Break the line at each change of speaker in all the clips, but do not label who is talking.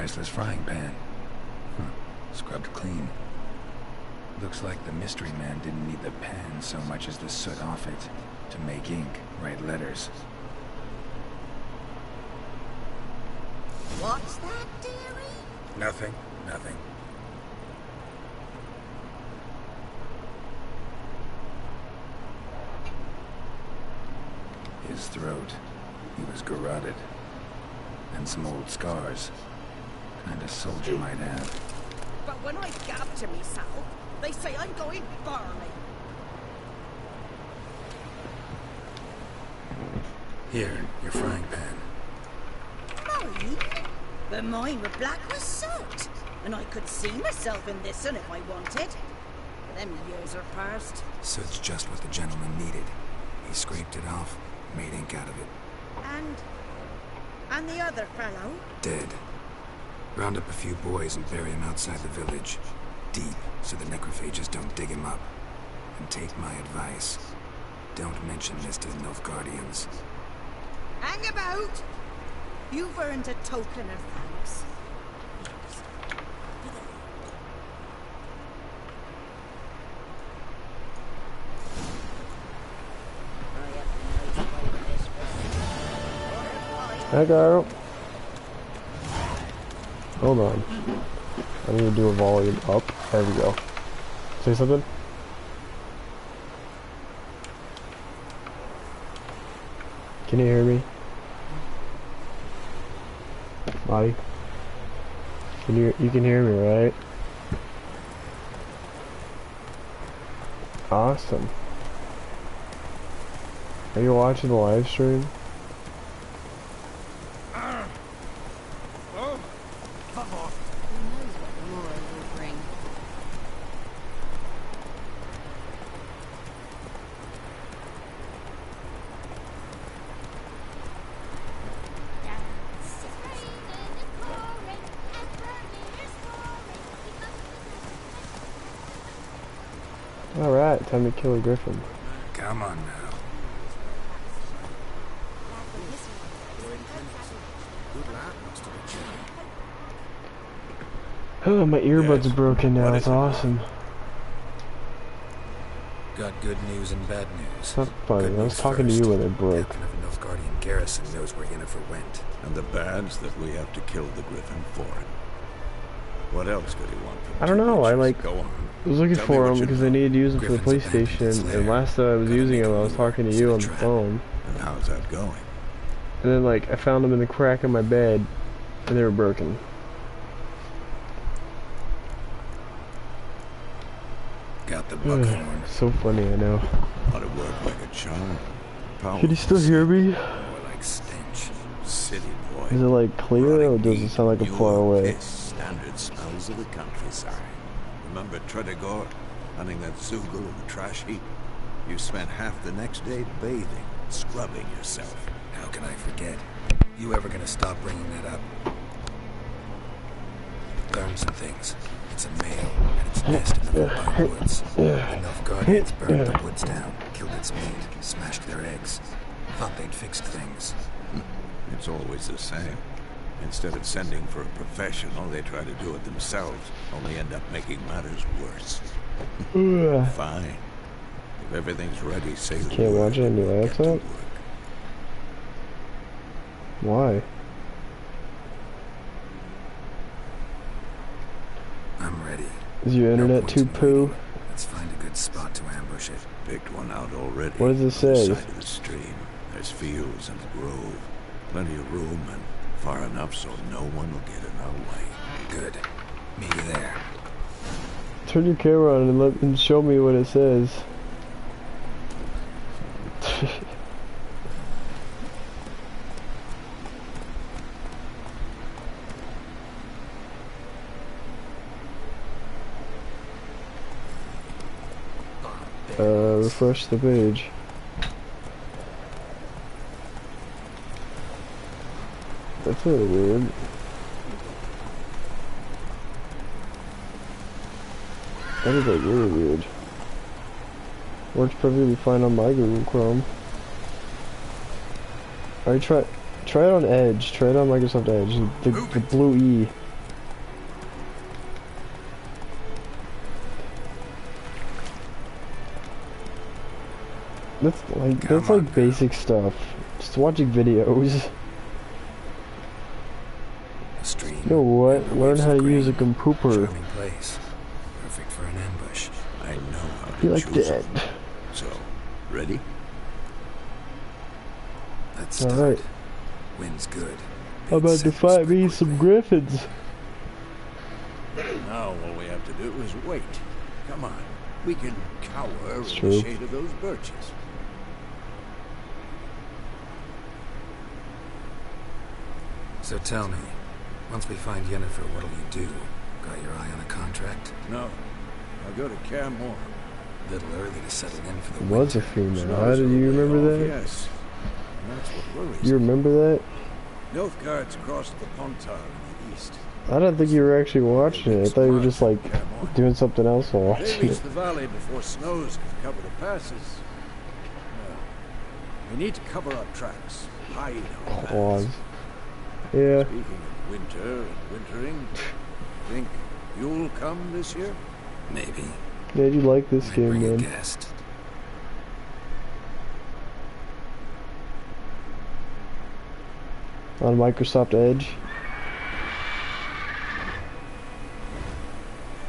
priceless frying pan. Scrubbed clean. Looks like the mystery man didn't need the pan so much as the soot off it to make ink, write letters.
What's that, dearie?
Nothing. His throat. He was garroted. And some old scars. Kind of soldier might have.
But when I gab to myself, they say I'm going barley.
Here, your frying pan.
Mine? But mine were black with soot. And I could see myself in this one if I wanted. But them years are past.
Soot's just what the gentleman needed. He scraped it off, made ink out of it.
And the other fellow?
Dead. Round up a few boys and bury him outside the village. Deep, so the necrophages don't dig him up. And take my advice. Don't mention this to the Nilfgaardians.
Hang about! You've earned a token of thanks.
Hi, girl. Hold on. I need to do a volume up. There we go. Say something? Can you hear me? Lottie? You can hear me, right? Awesome. Are you watching the live stream? Alright, time to kill a griffin.
Come on now.
Oh, my earbuds are broken now. It's awesome.
Got good news and bad news.
It's not funny. I was talking to you when it broke.
Captain of the Nilfgaardian garrison knows where Yennefer went.
And the bad's that we have to kill the griffin for him. What else could he want from
I don't know. I
Go on.
was looking
Tell me
for
what
him
you
because
know.
I needed to use him for the
Griffin's abandoned its
PlayStation.
lair.
And last time I was
Gotta
using
make
him,
a
I was
move.
talking to
Set
you
a
on the
trap.
phone.
And how's that going?
And then, like, I found them in the crack of my bed, and they were broken.
Got the buckhorn.
So funny, I know.
Ought to work like a charm.
Can you still hear me?
More like stench.
City boy.
Is it, like, clear, or does it sound like I'm far away?
Standard smells of the countryside. Remember Tredegor? Hunting that Zoogle in the trash heap? You spent half the next day bathing, scrubbing yourself.
How can I forget? You ever gonna stop bringing that up? Learn some things. It's a male, and its nest in the Vulpine Woods. The Nilfgaardians burned the woods down, killed its mate, smashed their eggs. Thought they'd fixed things.
It's always the same. Instead of sending for a professional, they try to do it themselves, only end up making matters worse. Fine. If everything's ready, say the
Can't
word.
watch it on your
Get to
laptop?
work.
Why?
I'm ready.
Is your
No
internet
point
too
in
poo?
waiting. Let's find a good spot to ambush it.
Picked one out already.
What does it
On the
say?
side of the stream. There's fields and a grove. Plenty of room and far enough so no one will get in our way.
Good. Meet you there.
Turn your camera on and show me what it says. Refresh the page. That's really weird. That is like really weird. Works perfectly fine on my Google Chrome. Alright, try it on Edge. Try it on Microsoft Edge. The blue E. That's like basic stuff. Just watching videos.
A stream.
You know what?
and the
Learn
waves
how
of
to use a
green.
computer.
Charming place. Perfect for an ambush.
I know how to
Be like
choose
that.
them. So, ready?
Let's start.
Alright.
Wind's good.
How about to fight me some griffins?
Now all we have to do is wait. Come on. We can cower in
true.
the shade of those birches.
So tell me, once we find Yennefer, what'll you do? Got your eye on a contract?
No. I'll go to Kaer Morhen.
Little early to settle in for the
It was a
winter.
female. How do you remember that?
Yes. And that's what worries
You
me.
remember that?
Nilfgaard's across the Pontar in the east.
I didn't think you were actually watching it. I thought you were just like
Kaer Morhen.
doing something else while
They
watching
reach
it.
the valley before snows can cover the passes. No. We need to cover our tracks. Hide our
Pause.
paths.
Yeah.
Speaking of winter and wintering, think you'll come this year?
Maybe.
Yeah, you like this
Might
game,
bring a
man.
guest.
On Microsoft Edge.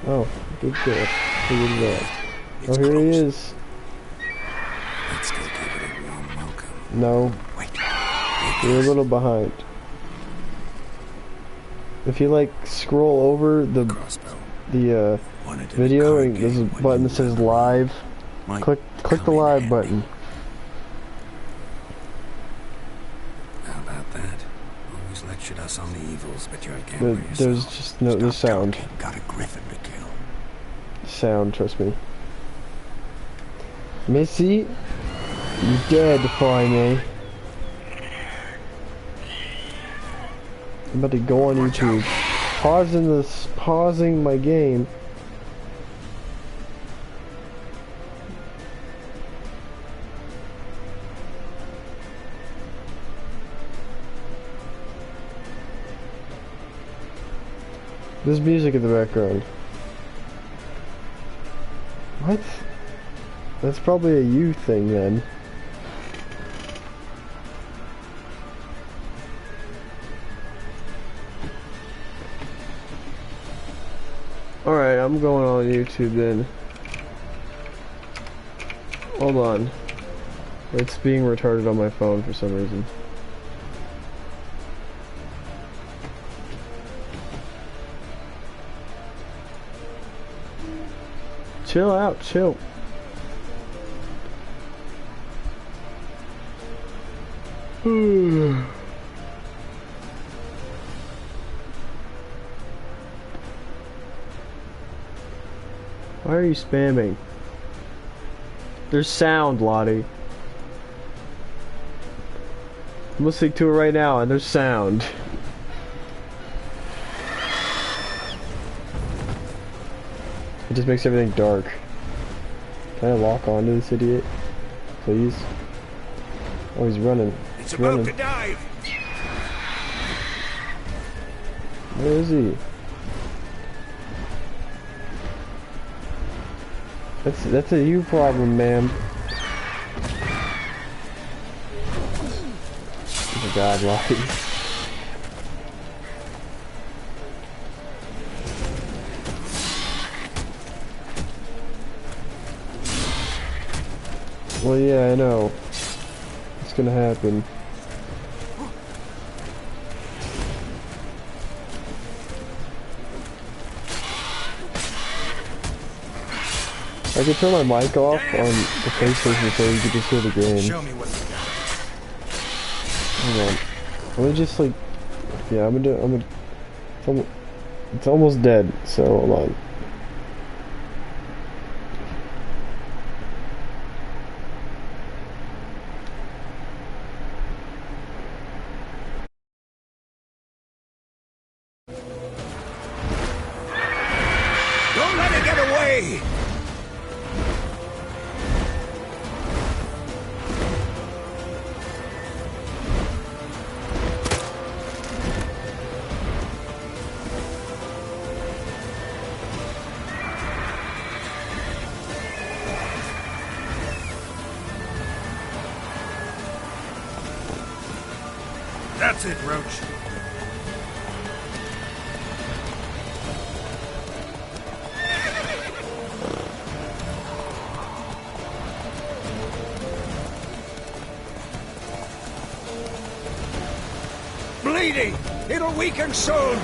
Oh, good girl. Who is that?
It's
Oh, here he
close.
is.
Let's go give it a warm welcome.
No,
Wait.
you're a little behind. If you like scroll over the
Crossbow.
Wanted to
video
card
and there's a
game when
button
you
that says
were
live,
Might
click the
come in
live
handy.
button.
How about that? Always lectured us on the evils, but you're a gambler
There's
yourself.
just no the
Stop
sound.
talking. Got a griffin to kill.
Sound, trust me. Missy, you dead for me. I'm about to go on YouTube. Pausing my game. There's music in the background. What? That's probably a you thing then. Alright, I'm going on YouTube then. Hold on. It's being retarded on my phone for some reason. Chill out, chill. Why are you spamming? There's sound, Lottie. I'm listening to it right now and there's sound. It just makes everything dark. Can I lock onto this idiot? Please? Oh, he's running.
It's
He's
about
running.
to dive.
Where is he? That's a you problem, ma'am. Oh my god, Lottie. Well, yeah, I know. It's gonna happen. I could turn my mic off on the PlayStation so you could just hear the game.
Show me what you got.
Hang on. Let me just like, yeah, it's almost dead, so hold on.
Don't let it get away.
That's it, Roach.
Bleeding! It'll weaken soon!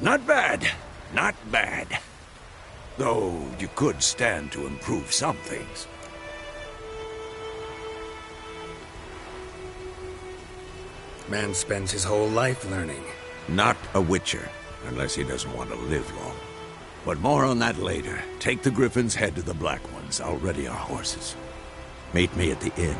Not bad. Not bad. Though you could stand to improve some things.
Man spends his whole life learning.
Not a Witcher, unless he doesn't want to live long. But more on that later. Take the Griffin's head to the Black Ones. I'll ready our horses. Meet me at the inn.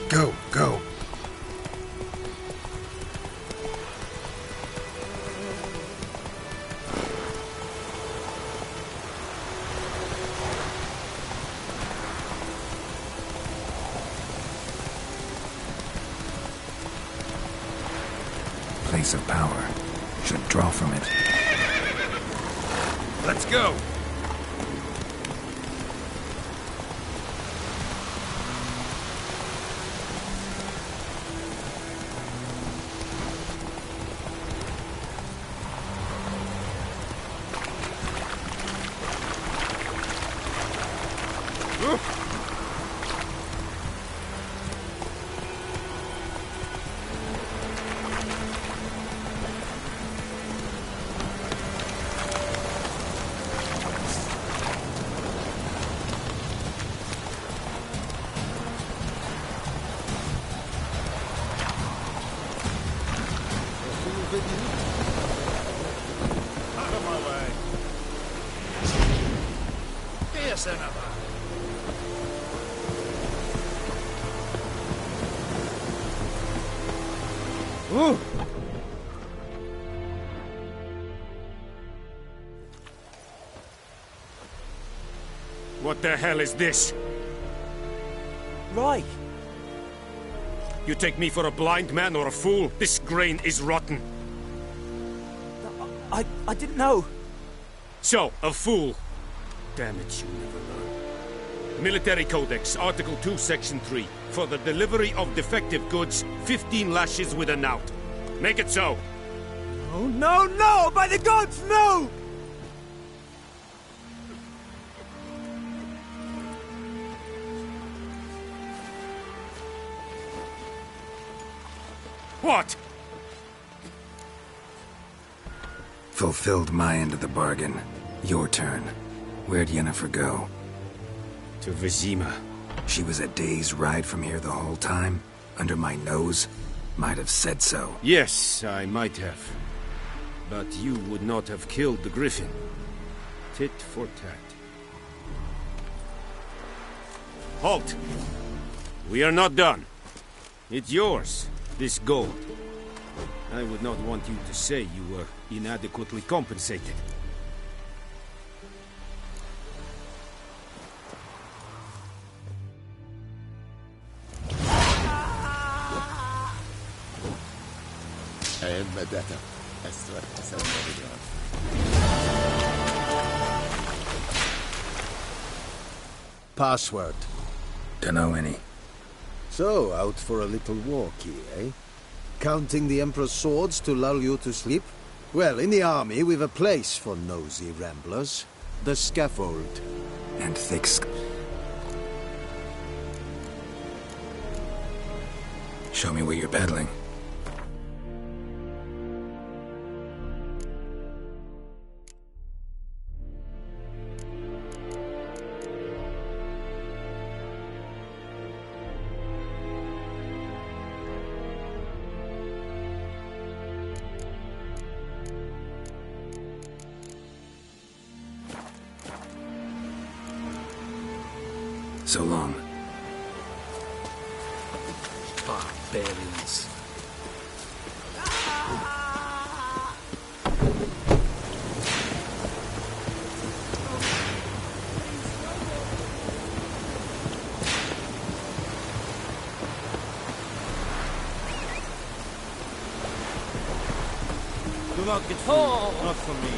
Go, go. Place of power. Should draw from it. Let's go!
Out of my way. Here's another.
Ooh.
What the hell is this?
Right.
You take me for a blind man or a fool? This grain is rotten.
I didn't know.
So, a fool. Damn it, you never learn. Military Codex, Article 2, Section 3. For the delivery of defective goods, 15 lashes with a knout. Make it so.
Oh, no, no! By the gods, no!
What?
Fulfilled my end of the bargain. Your turn. Where'd Yennefer go?
To Vizima.
She was a day's ride from here the whole time? Under my nose? Might have said so.
Yes, I might have. But you would not have killed the Griffin. Tit for tat. Halt! We are not done. It's yours, this gold. I would not want you to say you were inadequately compensated.
Vendetta. Password.
Dunno any.
So, out for a little walk here, eh? Counting the Emperor's swords to lull you to sleep? Well, in the army, we've a place for nosy ramblers. The scaffold.
And thick Show me where you're peddling. So long.
Barbarians.
Do not get fooled. Not for me.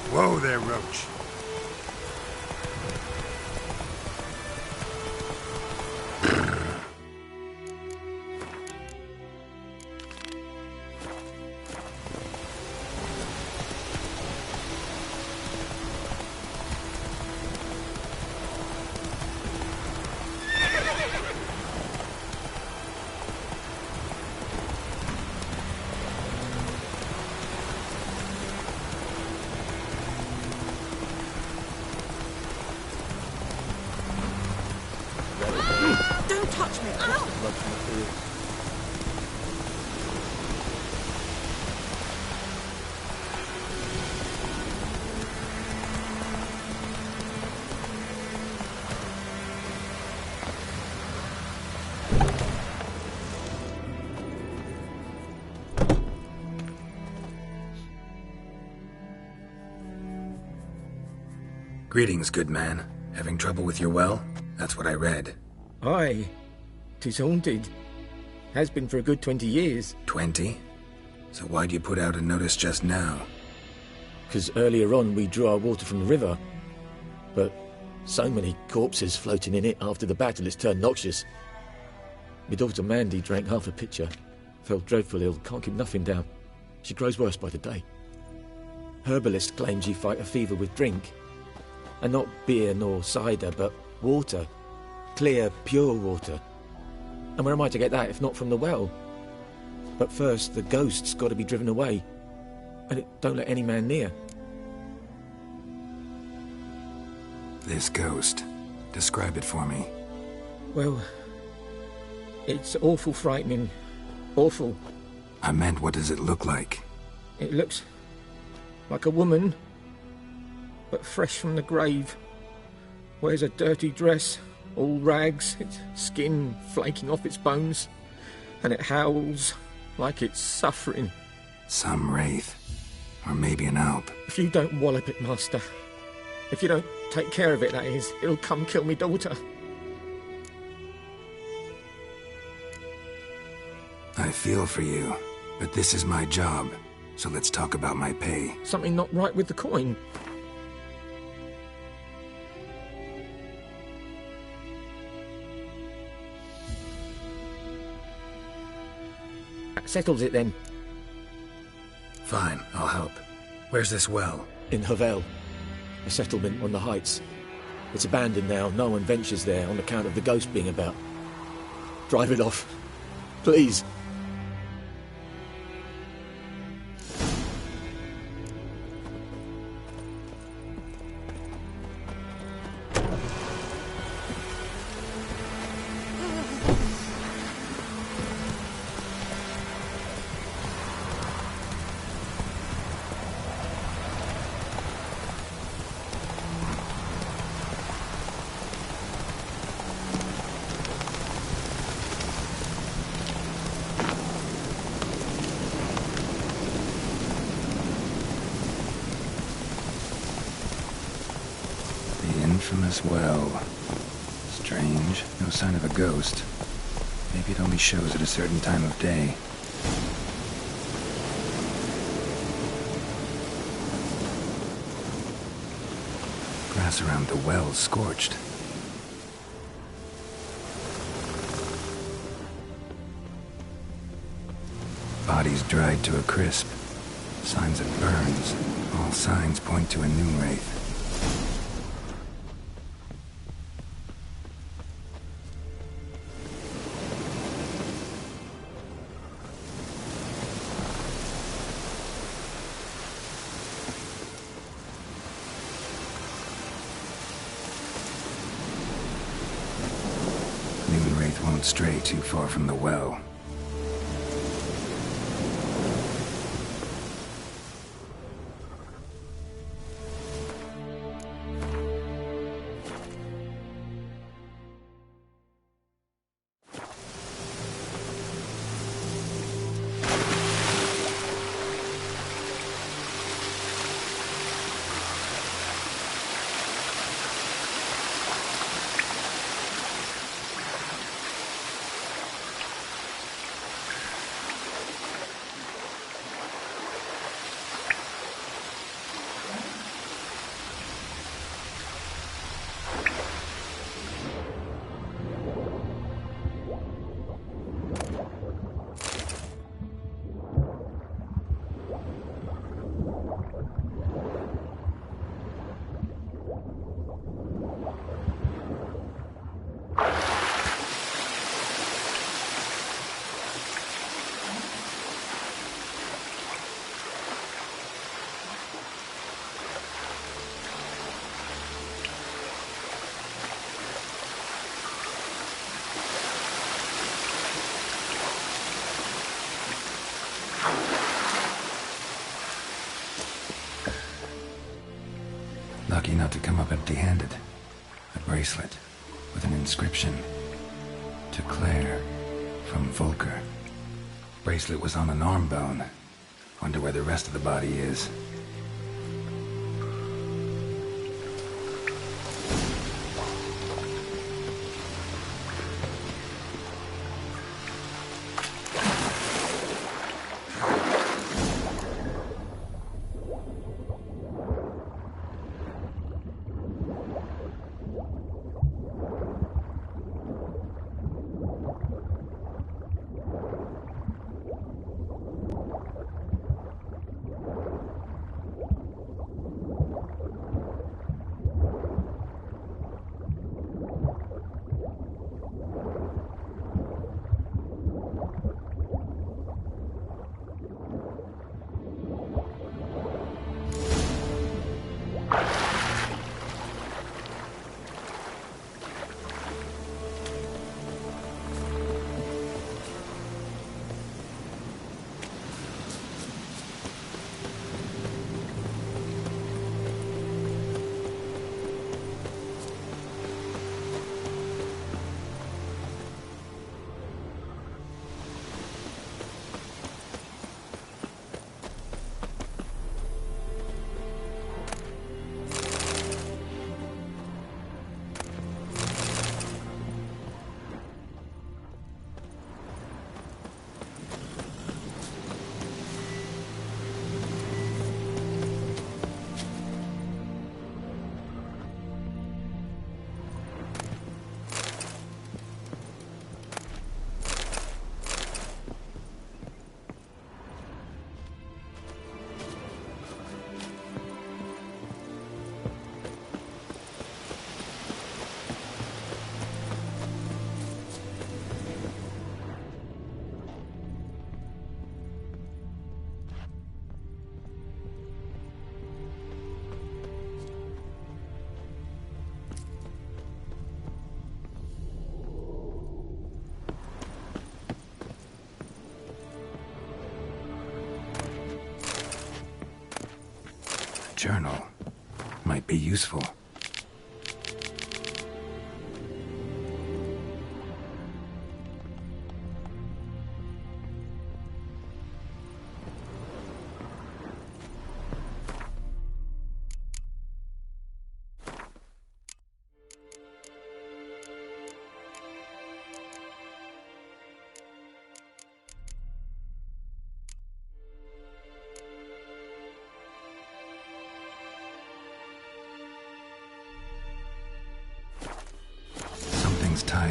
Whoa there, Roach.
Don't touch me!
Greetings, good man. Having trouble with your well? That's what I read.
Aye. 'Tis haunted. Has been for a good 20 years.
20? So why'd you put out a notice just now?
'Cause earlier on we drew our water from the river. But so many corpses floating in it after the battle it's turned noxious. My daughter Mandy drank half a pitcher. Fell dreadful ill, can't keep nothing down. She grows worse by the day. Herbalist claims you fight a fever with drink. And not beer nor cider, but water. Clear, pure water. And where am I to get that if not from the well? But first, the ghost's got to be driven away. And it don't let any man near.
This ghost. Describe it for me.
Well, it's awful frightening. Awful.
I meant, what does it look like?
It looks like a woman, but fresh from the grave. Wears a dirty dress, all rags, its skin flaking off its bones, and it howls like it's suffering.
Some wraith. Or maybe an alp.
If you don't wallop it, Master, if you don't take care of it, that is, it'll come kill me daughter.
I feel for you, but this is my job, so let's talk about my pay.
Something not right with the coin. That settles it then.
Fine, I'll help. Where's this well?
In Havel, a settlement on the heights. It's abandoned now, no one ventures there on account of the ghost being about. Drive it off, please.
infamous well. Strange. No sign of a ghost. Maybe it only shows at a certain time of day. Grass around the well's scorched. Bodies dried to a crisp. Signs of burns. All signs point to a new wraith. New wraith won't stray too far from the well. Lucky not to come up empty-handed. A bracelet with an inscription. To Claire, from Volker. Bracelet was on an arm bone. Wonder where the rest of the body is. Journal might be useful.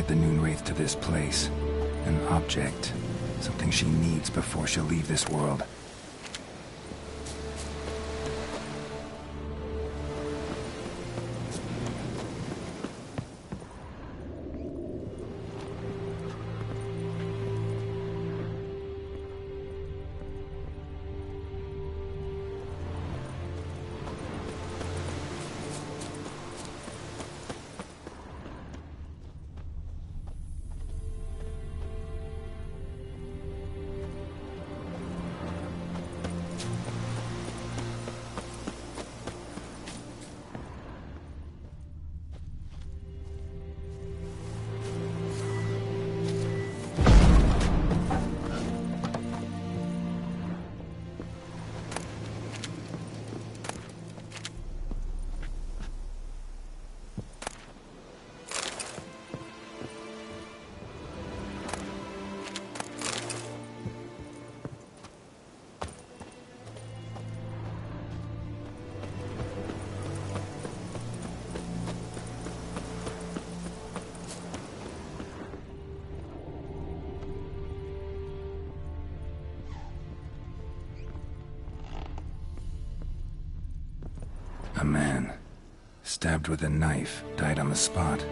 the Noonwraith to this place. An object. Something she needs before she'll leave this world. A man, stabbed with a knife, died on the spot.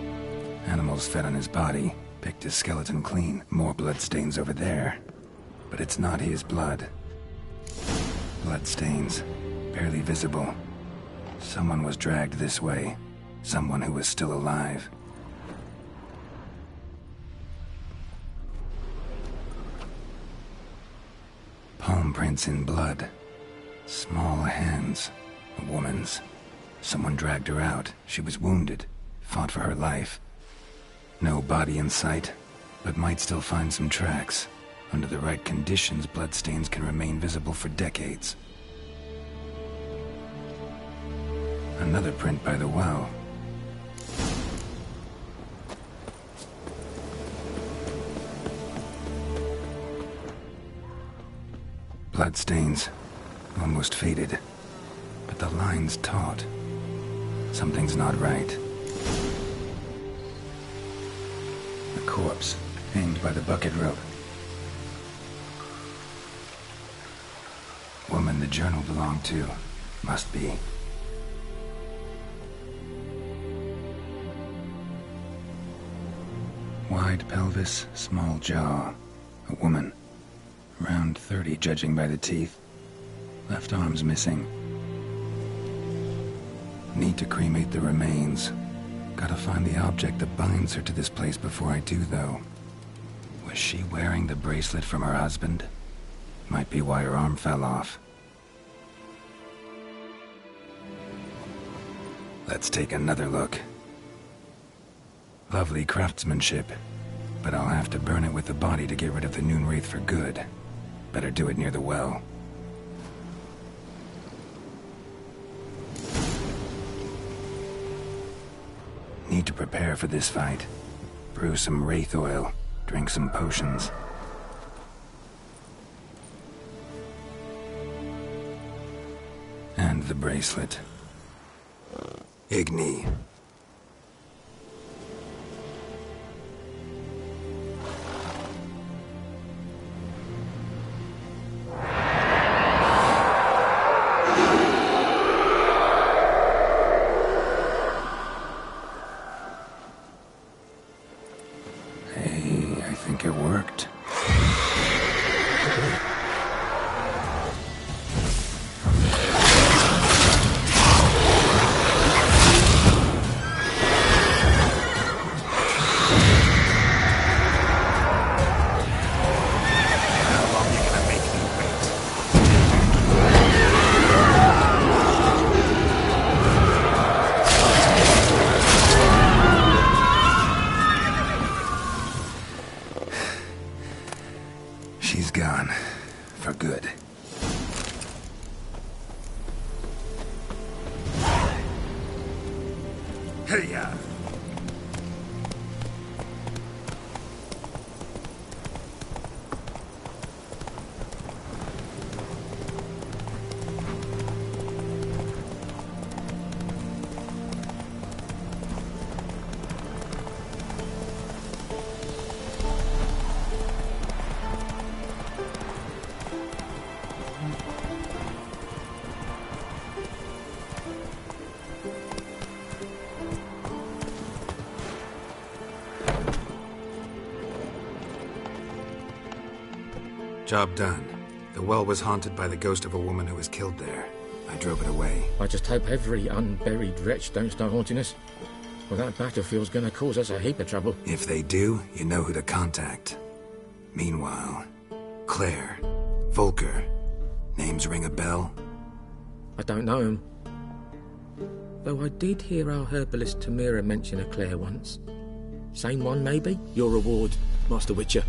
Animals fed on his body, picked his skeleton clean. More bloodstains over there. But it's not his blood. Bloodstains, barely visible. Someone was dragged this way. Someone who was still alive. Palm prints in blood. Small hands. A woman's. Someone dragged her out. She was wounded. Fought for her life. No body in sight, but might still find some tracks. Under the right conditions, bloodstains can remain visible for decades. Another print by the well. Bloodstains. Almost faded. But the line's taut. Something's not right. A corpse, hanged by the bucket rope. Woman the journal belonged to. Must be. Wide pelvis, small jaw. A woman. Around 30, judging by the teeth. Left arm's missing. Need to cremate the remains. Gotta find the object that binds her to this place before I do, though. Was she wearing the bracelet from her husband? Might be why her arm fell off. Let's take another look. Lovely craftsmanship, but I'll have to burn it with the body to get rid of the Noonwraith for good. Better do it near the well. Need to prepare for this fight. Brew some wraith oil, drink some potions. And the bracelet. Igni. It worked. She's gone. For good. Hey-ya! Job done. The well was haunted by the ghost of a woman who was killed there. I drove it away.
I just hope every unburied wretch don't start haunting us. Well, that battlefield's gonna cause us a heap of trouble.
If they do, you know who to contact. Meanwhile, Claire, Volker, names ring a bell?
I don't know him. Though I did hear our herbalist Tamira mention a Claire once. Same one, maybe? Your reward, Master Witcher.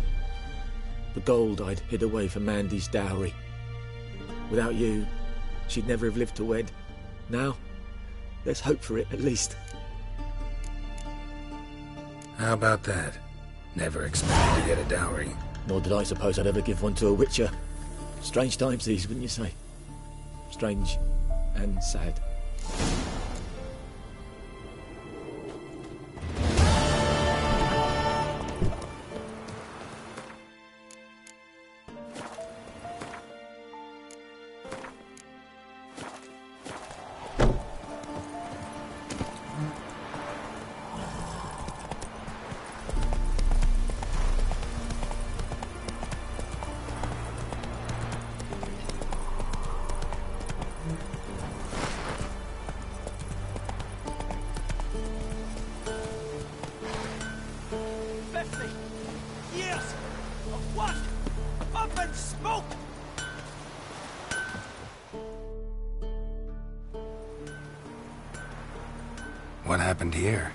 The gold I'd hid away for Mandy's dowry. Without you, she'd never have lived to wed. Now, let's hope for it, at least.
How about that? Never expected to get a dowry.
Nor did I suppose I'd ever give one to a Witcher. Strange times these, wouldn't you say? Strange and sad.
What happened here?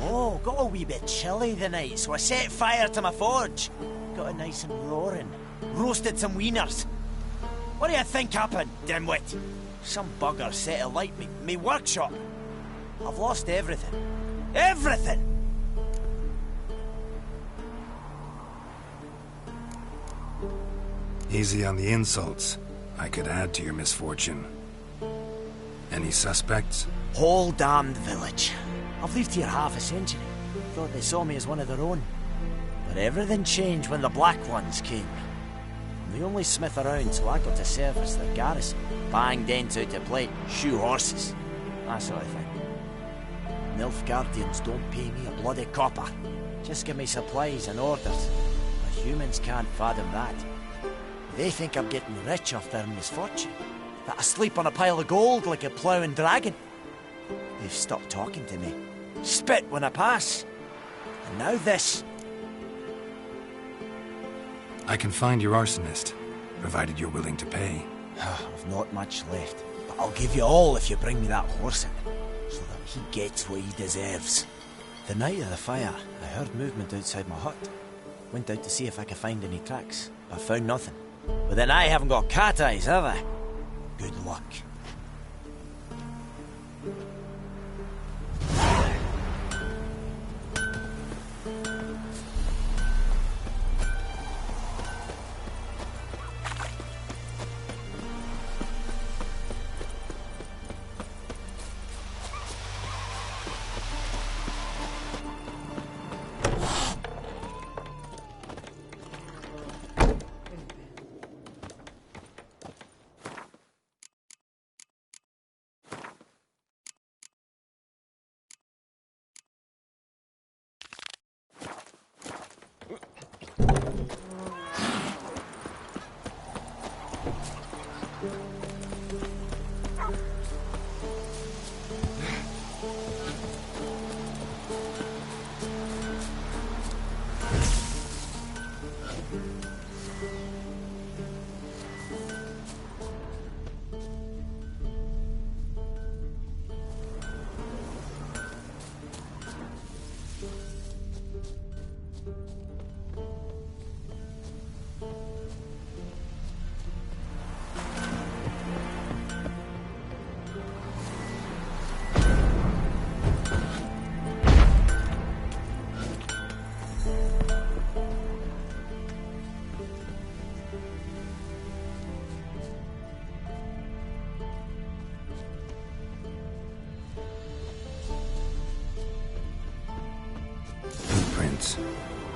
Oh, got a wee bit chilly the night, so I set fire to my forge. Got it nice and roaring. Roasted some wieners. What do you think happened, dimwit? Some bugger set alight me workshop. I've lost everything. Everything!
Easy on the insults. I could add to your misfortune. Any suspects?
Whole damned village. I've lived here half a century. Thought they saw me as one of their own. But everything changed when the Black Ones came. I'm the only smith around, so I got to service their garrison. Bang dents out to plate, shoe horses. That sort of thing. Nilfgaardians don't pay me a bloody copper. Just give me supplies and orders. But humans can't fathom that. They think I'm getting rich off their misfortune. That I sleep on a pile of gold like a ploughing dragon. They've stopped talking to me. Spit when I pass. And now this.
I can find your arsonist, provided you're willing to pay.
I've not much left, but I'll give you all if you bring me that horse in, so that he gets what he deserves. The night of the fire, I heard movement outside my hut. Went out to see if I could find any tracks, but found nothing. But then I haven't got cat eyes, have I? Good luck.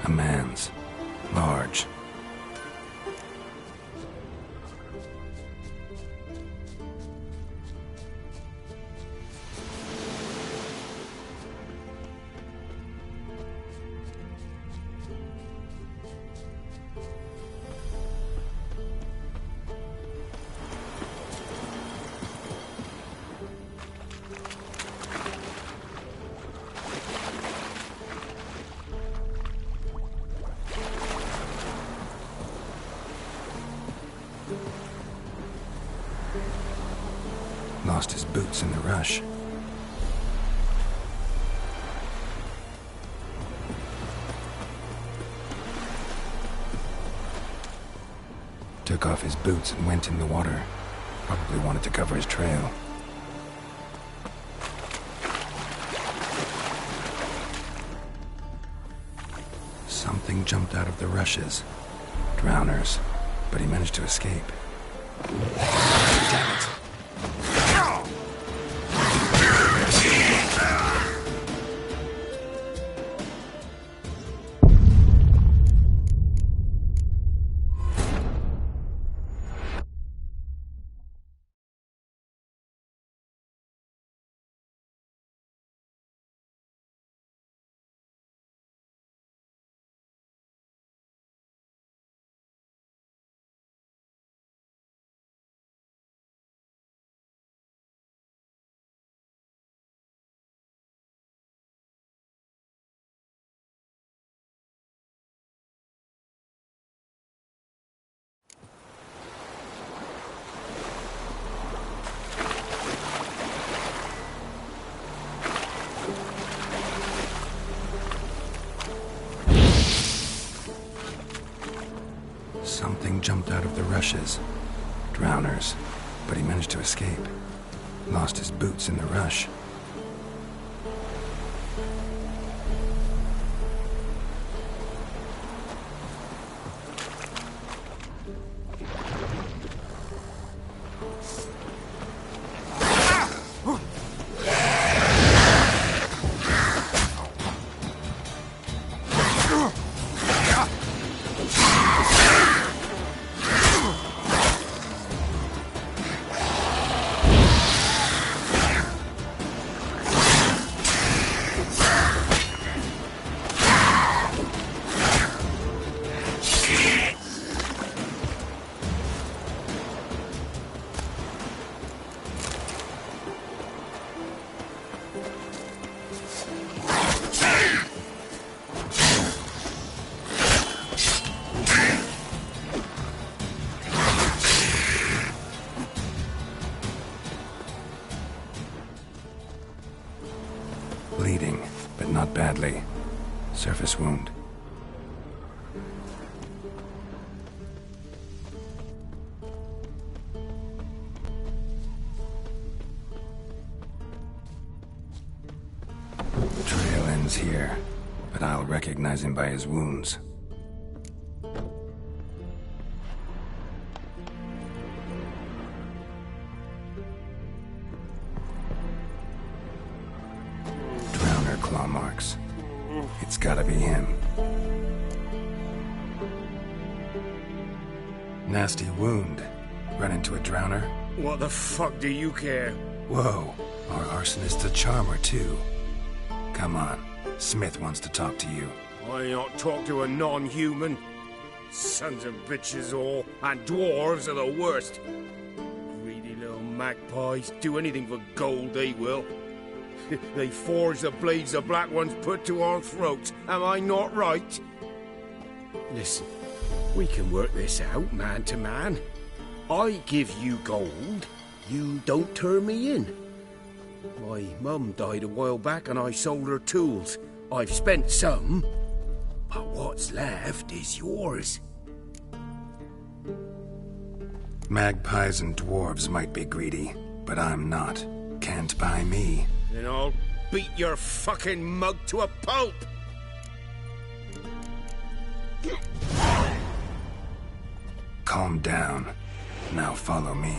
A man's. Large. Lost his boots in the rush. Took off his boots and went in the water. Probably wanted to cover his trail. Something jumped out of the rushes. Drowners. But he managed to escape. Damn it. Something jumped out of the rushes. Drowners. But he managed to escape. Lost his boots in the rush. Bleeding, but not badly. Surface wound. Trail ends here, but I'll recognize him by his wounds. Claw marks. It's gotta be him. Nasty wound. Run into a drowner?
What the fuck do you care?
Whoa. Our arsonist's a charmer, too. Come on. Smith wants to talk to you.
I not talk to a non-human. Sons of bitches all, and dwarves are the worst. Greedy little magpies. Do anything for gold, they will. They forge the blades the Black Ones put to our throats. Am I not right? Listen, we can work this out, man to man. I give you gold, you don't turn me in. My mum died a while back and I sold her tools. I've spent some, but what's left is yours.
Magpies and dwarves might be greedy, but I'm not. Can't buy me.
Then I'll beat your fucking mug to a pulp!
Calm down. Now follow me.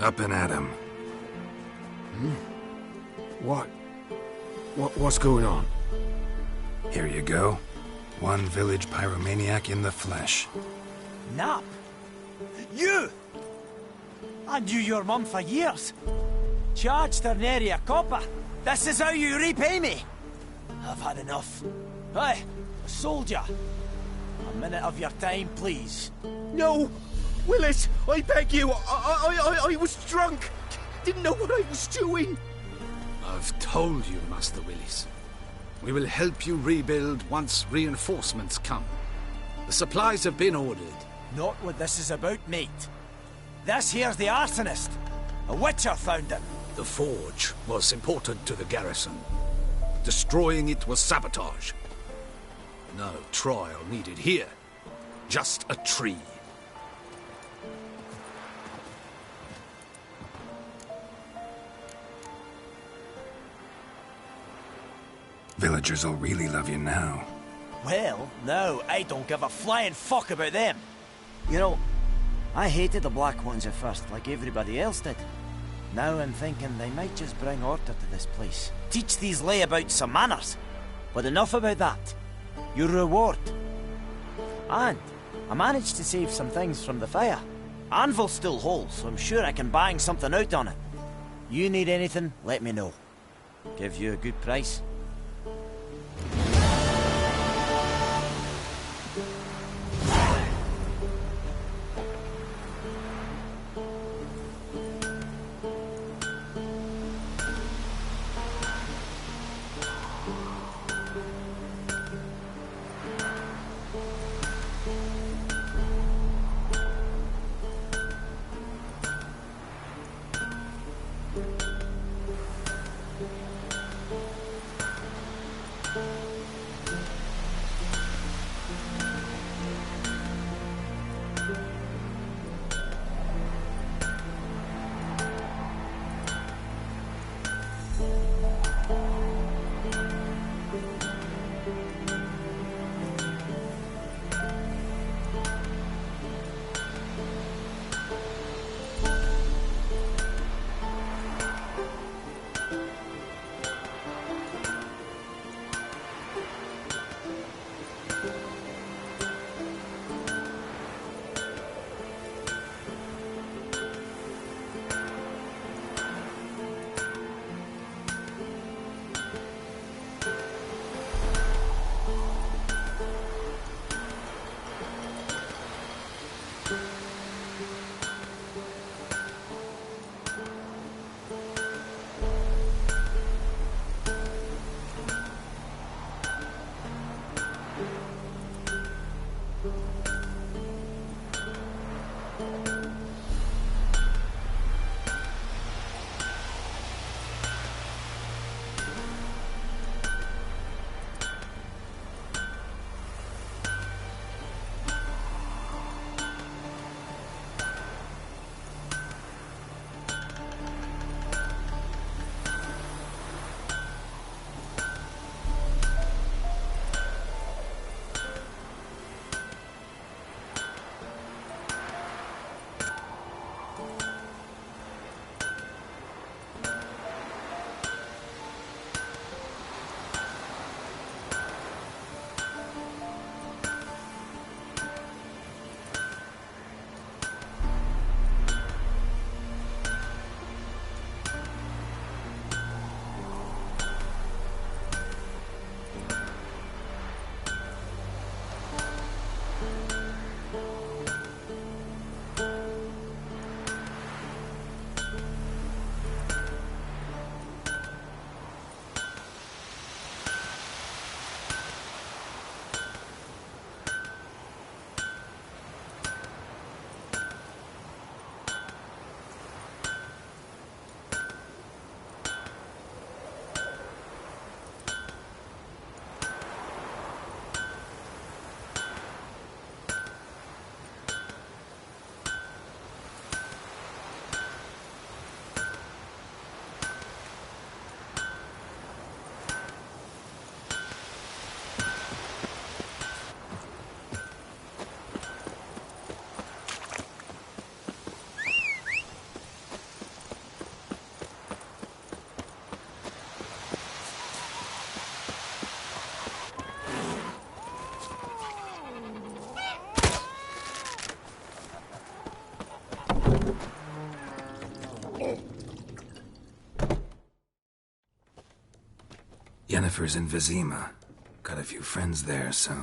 Up and at 'em.
What's going on?
Here you go. One village pyromaniac in the flesh.
Nap? You! I knew your mum for years. Charged her nary a copper. This is how you repay me. I've had enough. Hey, soldier. A minute of your time, please.
No! Willis, I beg you. I was drunk. Didn't know what I was doing.
I've told you, Master Willis. We will help you rebuild once reinforcements come. The supplies have been ordered.
Not what this is about, mate. This here's the arsonist. A witcher found him.
The forge was important to the garrison. Destroying it was sabotage. No trial needed here. Just a tree.
Villagers will really love you now.
Well, no, I don't give a flying fuck about them. You know, I hated the Black Ones at first, like everybody else did. Now I'm thinking they might just bring order to this place. Teach these layabouts some manners. But enough about that. Your reward. And I managed to save some things from the fire. Anvil's still whole, so I'm sure I can bang something out on it. You need anything, let me know. Give you a good price.
Yennefer's in Vizima. Got a few friends there, so...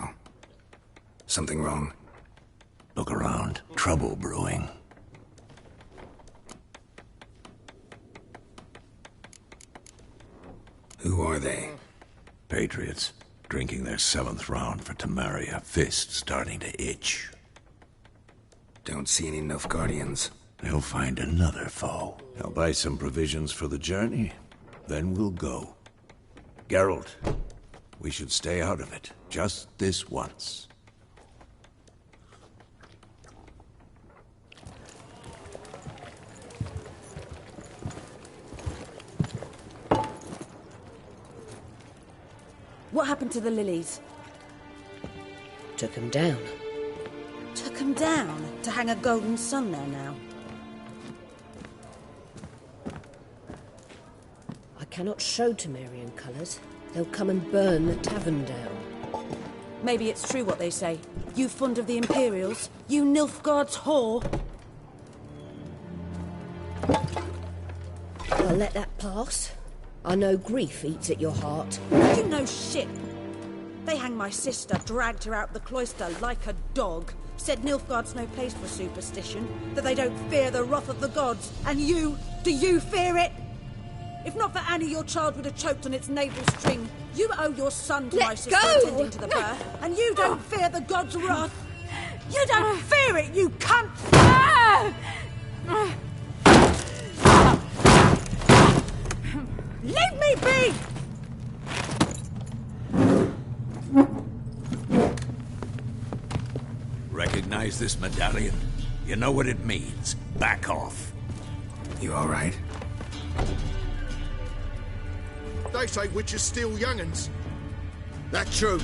Something wrong?
Look around. Trouble brewing.
Who are they?
Patriots. Drinking their 7th round for Temeria. Fist starting to itch.
Don't see any Nilfgaardians.
They'll find another foe. I'll buy some provisions for the journey. Then we'll go. Geralt, we should stay out of it. Just this once.
What happened to the lilies?
Took them down.
Took them down to hang a golden sun there now.
I cannot show Temerian colours. They'll come and burn the tavern down.
Maybe it's true what they say. You fond of the Imperials? You Nilfgaard's whore?
I'll let that pass. I know grief eats at your heart.
You know shit. They hanged my sister, dragged her out the cloister like a dog. Said Nilfgaard's no place for superstition, that they don't fear the wrath of the gods. And you, do you fear it? If not for Annie, your child would have choked on its navel string. You owe your son to my sister attending to the birth, and you don't fear the gods' wrath. You don't fear it, you cunt! Leave me be!
Recognize this medallion? You know what it means. Back off.
You all right?
They say witches steal young'uns. That true?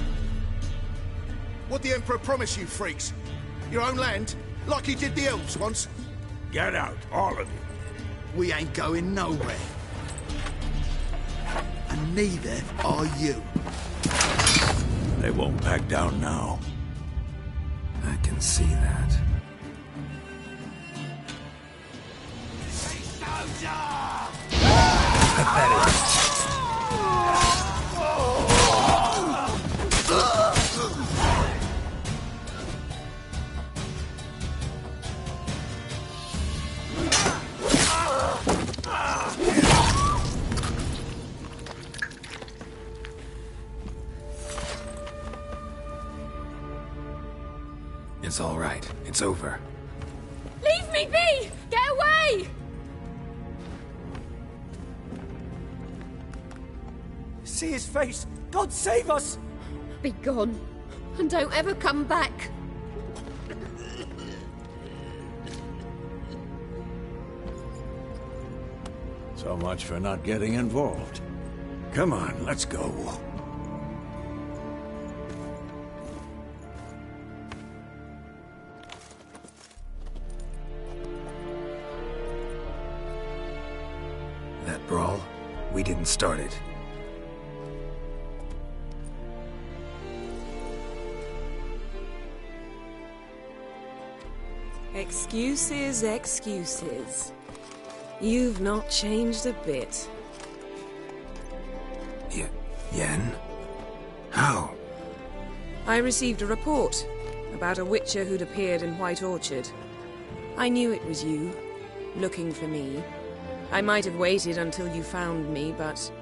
What'd the Emperor promise you, freaks? Your own land? Like he did the elves once?
Get out, all of you.
We ain't going nowhere. And neither are you.
They won't back down now.
I can see that. Pathetic. It's all right. It's over.
Leave me be! Get away!
See his face! God save us!
Be gone, and don't ever come back.
So much for not getting involved. Come on, let's go.
That brawl, we didn't start it.
Excuses, excuses. You've not changed a bit.
Yen? How?
I received a report about a witcher who'd appeared in White Orchard. I knew it was you, looking for me. I might have waited until you found me, but...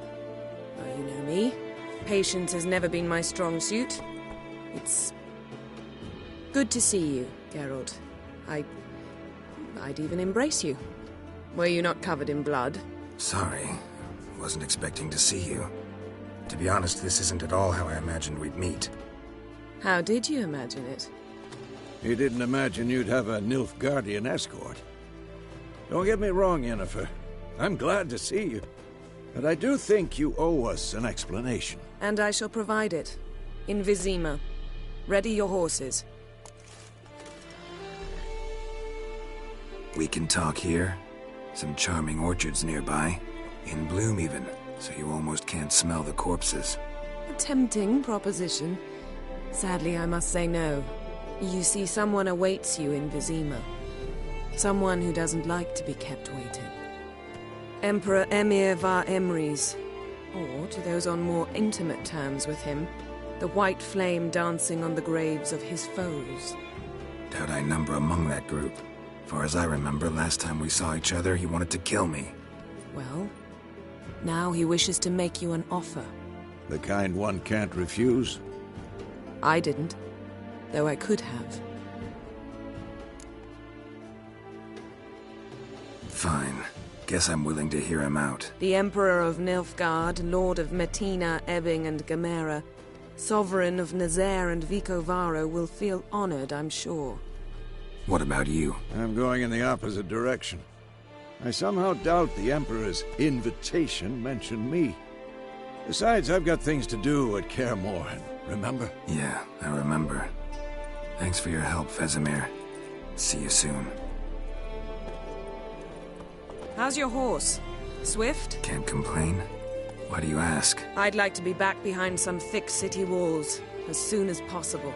well, you know me. Patience has never been my strong suit. It's... good to see you, Geralt. I'd even embrace you. Were you not covered in blood?
Sorry. Wasn't expecting to see you. To be honest, this isn't at all how I imagined we'd meet.
How did you imagine it?
You didn't imagine you'd have a Nilfgaardian escort. Don't get me wrong, Yennefer. I'm glad to see you. But I do think you owe us an explanation.
And I shall provide it. In Vizima. Ready your horses.
We can talk here. Some charming orchards nearby. In bloom even, so you almost can't smell the corpses.
A tempting proposition. Sadly, I must say no. You see, someone awaits you in Vizima. Someone who doesn't like to be kept waiting. Emperor Emhyr var Emreis. Or to those on more intimate terms with him, the white flame dancing on the graves of his foes.
Doubt I number among that group. Far as I remember, last time we saw each other, he wanted to kill me.
Well, now he wishes to make you an offer.
The kind one can't refuse?
I didn't, though I could have.
Fine. Guess I'm willing to hear him out.
The Emperor of Nilfgaard, Lord of Metina, Ebbing and Gamera, Sovereign of Nazaire and Vicovaro will feel honored, I'm sure.
What about you?
I'm going in the opposite direction. I somehow doubt the Emperor's invitation mentioned me. Besides, I've got things to do at Kaer Morhen, remember?
Yeah, I remember. Thanks for your help, Vesemir. See you soon.
How's your horse? Swift?
Can't complain. Why do you ask?
I'd like to be back behind some thick city walls, as soon as possible.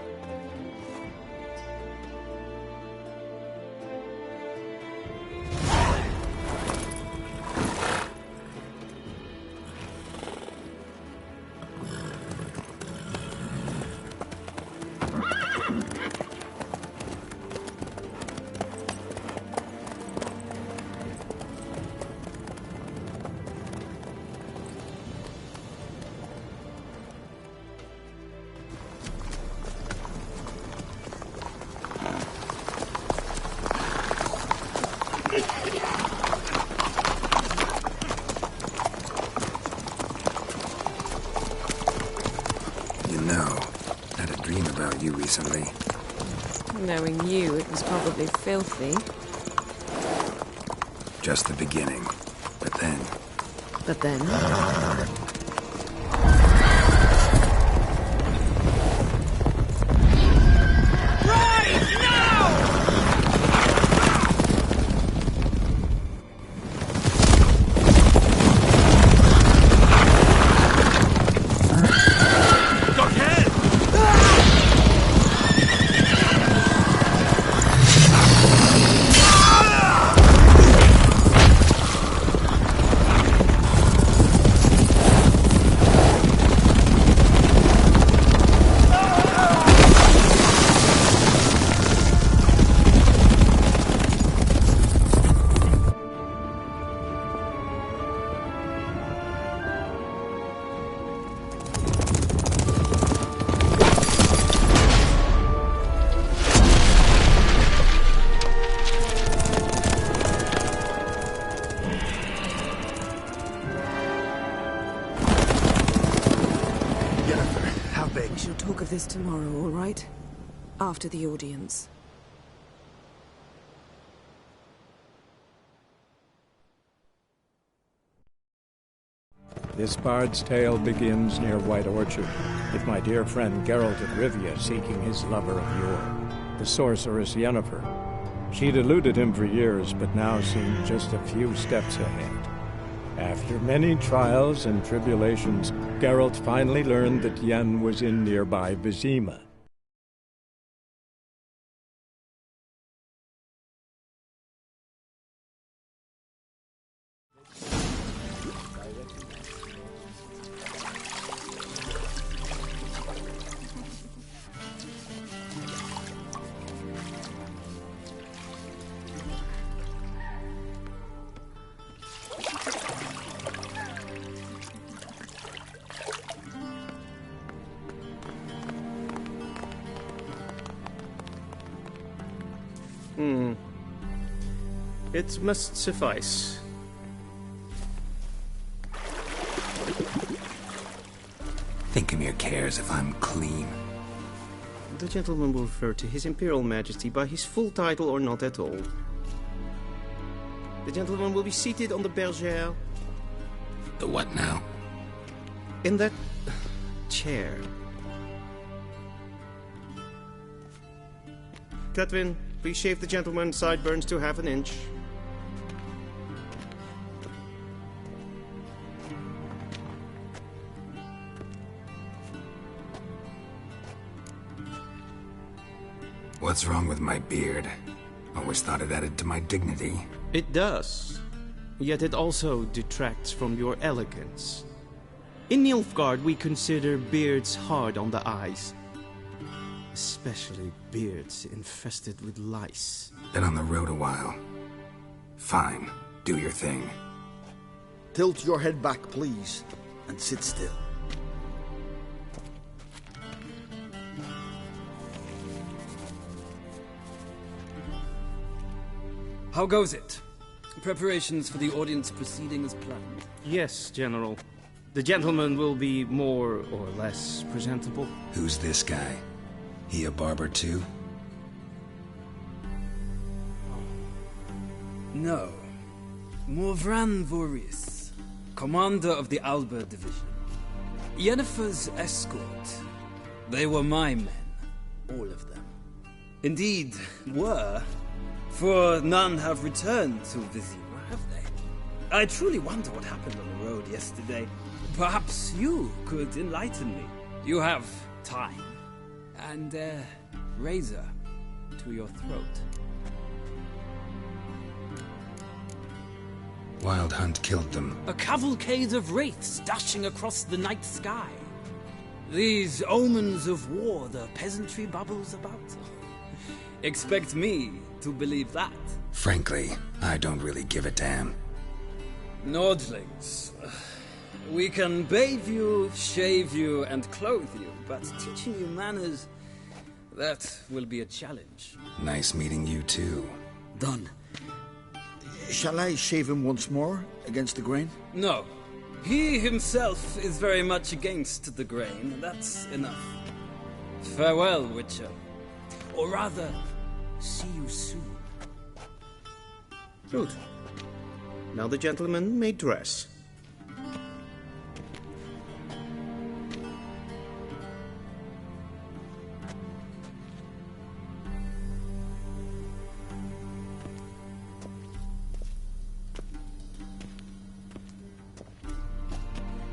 Recently.
Knowing you, it was probably filthy.
Just the beginning. But then...
But then? This tomorrow, all right? After the audience.
This bard's tale begins near White Orchard, with my dear friend Geralt of Rivia seeking his lover of yore, the sorceress Yennefer. She'd eluded him for years, but now seemed just a few steps ahead. After many trials and tribulations, Geralt finally learned that Yen was in nearby Vizima.
It must suffice.
Thinkamir cares if I'm clean.
The gentleman will refer to His Imperial Majesty by his full title or not at all. The gentleman will be seated on the bergère.
The what now?
In that chair. Catwin, please shave the gentleman's sideburns to half an inch.
What's wrong with my beard? Always thought it added to my dignity.
It does. Yet it also detracts from your elegance. In Nilfgaard, we consider beards hard on the eyes. Especially beards infested with lice.
Been on the road a while. Fine, do your thing.
Tilt your head back, please, and sit still.
How goes it? Preparations for the audience proceeding as planned?
Yes, General. The gentleman will be more or less presentable.
Who's this guy? He a barber too?
No. Morvran Voorhis, commander of the Alba Division. Yennefer's escort. They were my men. All of them. Indeed, were. For none have returned to Vizima, have they? I truly wonder what happened on the road yesterday. Perhaps you could enlighten me. You have time. And a razor to your throat.
Wild Hunt killed them.
A cavalcade of wraiths dashing across the night sky. These omens of war the peasantry babbles about. Expect me to believe that.
Frankly, I don't really give a damn.
Nordlings. We can bathe you, shave you, and clothe you, but teaching you manners, that will be a challenge.
Nice meeting you too.
Done. Shall I shave him once more, against the grain?
No. He himself is very much against the grain. That's enough. Farewell, Witcher. Or rather, see you soon.
Good. Now the gentleman may dress.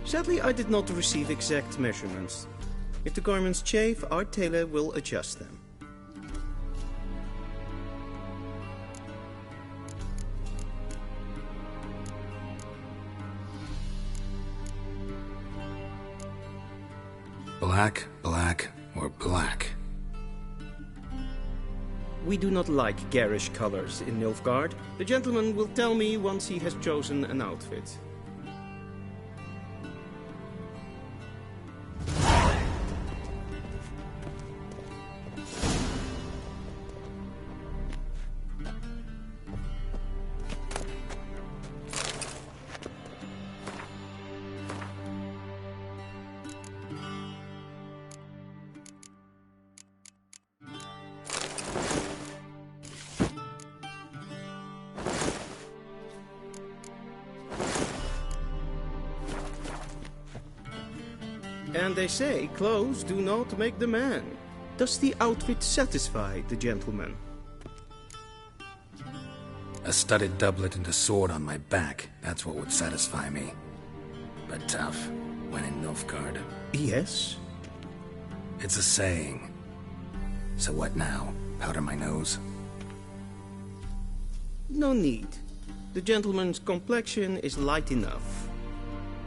Sadly, I did not receive exact measurements. If the garments chafe, our tailor will adjust them.
Black, black, or black?
We do not like garish colors in Nilfgaard. The gentleman will tell me once he has chosen an outfit. And they say clothes do not make the man. Does the outfit satisfy the gentleman?
A studded doublet and a sword on my back, that's what would satisfy me. But tough, when in Nilfgaard.
Yes?
It's a saying. So what now? Powder my nose?
No need. The gentleman's complexion is light enough.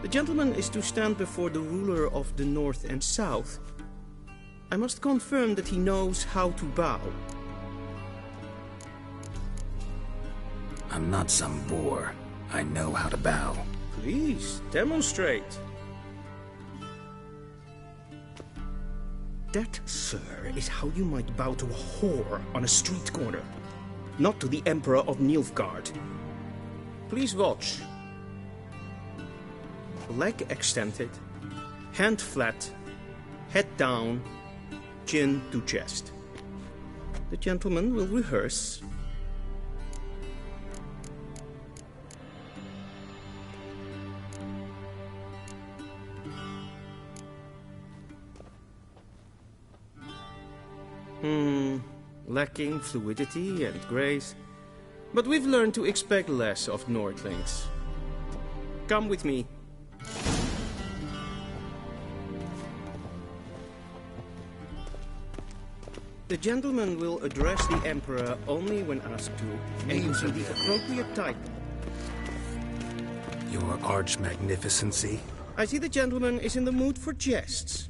The gentleman is to stand before the ruler of the North and South. I must confirm that he knows how to bow.
I'm not some boor. I know how to bow.
Please, demonstrate. That, sir, is how you might bow to a whore on a street corner. Not to the Emperor of Nilfgaard. Please watch. Leg extended, hand flat, head down, chin to chest. The gentleman will rehearse. Lacking fluidity and grace. But we've learned to expect less of Nordlings. Come with me. The gentleman will address the Emperor only when asked to, and using the appropriate title.
Your Arch Magnificency?
I see the gentleman is in the mood for jests.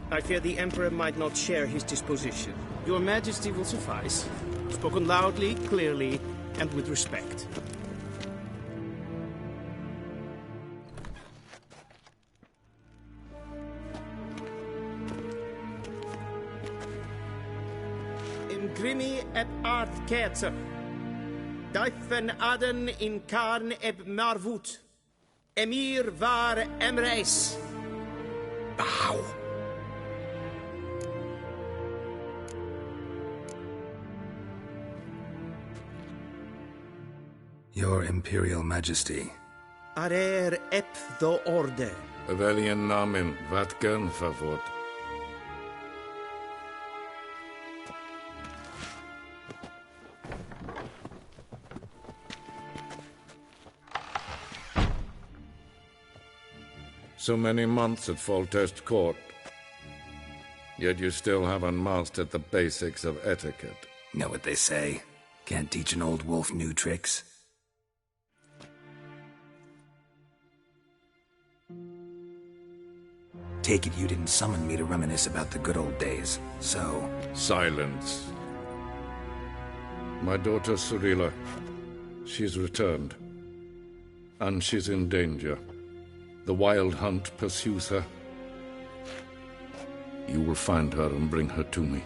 I fear the Emperor might not share his disposition. Your Majesty will suffice. Spoken loudly, clearly, and with respect. Imgrimi eb ardkerzer. Daifen aden in karn eb marvut. Emir var Emreis. Bow.
Your Imperial Majesty.
Arer ep the orde.
Welchen Namen? Wat gern favor? So many months at Foltest Court. Yet you still haven't mastered the basics of etiquette.
Know what they say? Can't teach an old wolf new tricks. Take it you didn't summon me to reminisce about the good old days, so...
Silence. My daughter Cirilla, she's returned. And she's in danger. The Wild Hunt pursues her. You will find her and bring her to me.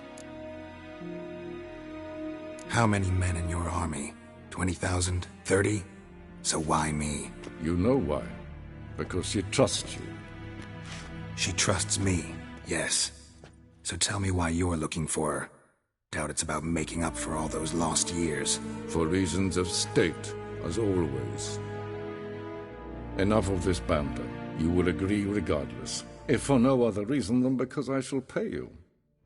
How many men in your army? 20,000? 30? So why me?
You know why. Because she trusts you.
She trusts me, yes. So tell me why you're looking for her. Doubt it's about making up for all those lost years.
For reasons of state, as always. Enough of this banter. You will agree regardless. If for no other reason than because I shall pay you.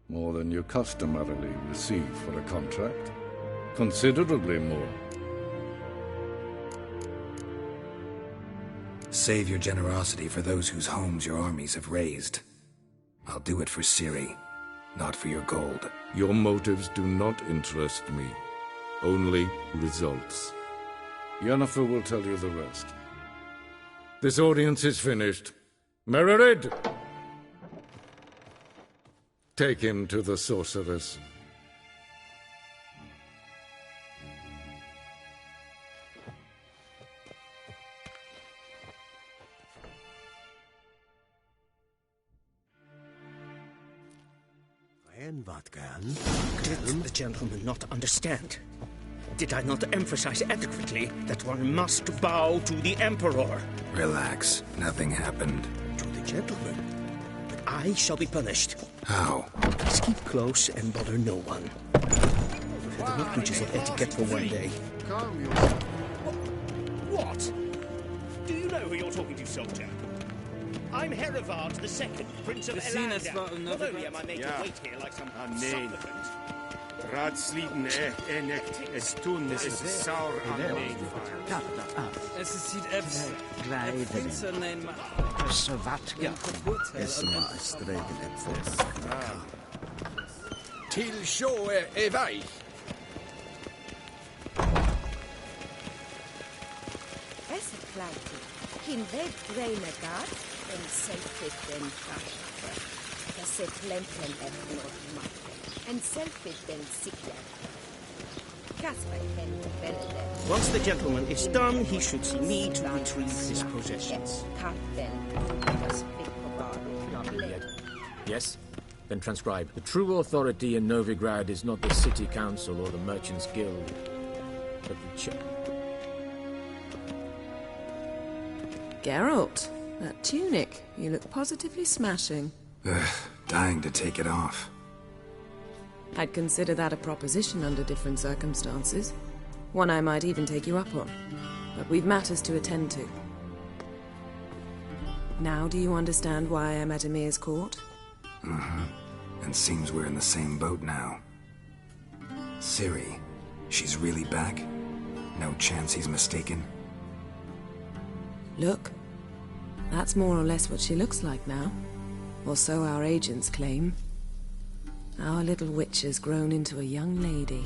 More than you customarily receive for a contract. Considerably more.
Save your generosity for those whose homes your armies have razed. I'll do it for Ciri, not for your gold.
Your motives do not interest me. Only results. Yennefer will tell you the rest. This audience is finished. Mererid! Take him to the sorceress.
Did the gentleman not understand? Did I not emphasize adequately that one must bow to the Emperor?
Relax. Nothing happened.
To the gentleman. But I shall be punished.
How?
Please keep close and bother no one. The breaches of etiquette for one day.
What? Do you know who you're talking to, soldier? I'm Herivard II, Prince of Elander. Not only am I made to wait here like some supplicant. Raadsliden echt es tun es saur aanneem.
Es ziet even. Glijden.
Så vart ja. Es maar streken et fors.
Til sjå vei.
Es klein. Hin weg dreine gat, en selfit den kasper. Das set lempen et not matte. En selfit den sikja. Kasper hen velde.
Once the gentleman is done, he should see me to retrieve his possessions.
Yes? Then transcribe. The true authority in Novigrad is not the City Council or the Merchants Guild, but the
Geralt, that tunic. You look positively smashing.
Dying to take it off.
I'd consider that a proposition under different circumstances. One I might even take you up on. But we've matters to attend to. Now do you understand why I'm at Emir's court?
Mm-hmm. And seems we're in the same boat now. Ciri, she's really back? No chance he's mistaken?
Look, that's more or less what she looks like now. Or so our agents claim. Our little witch has grown into a young lady.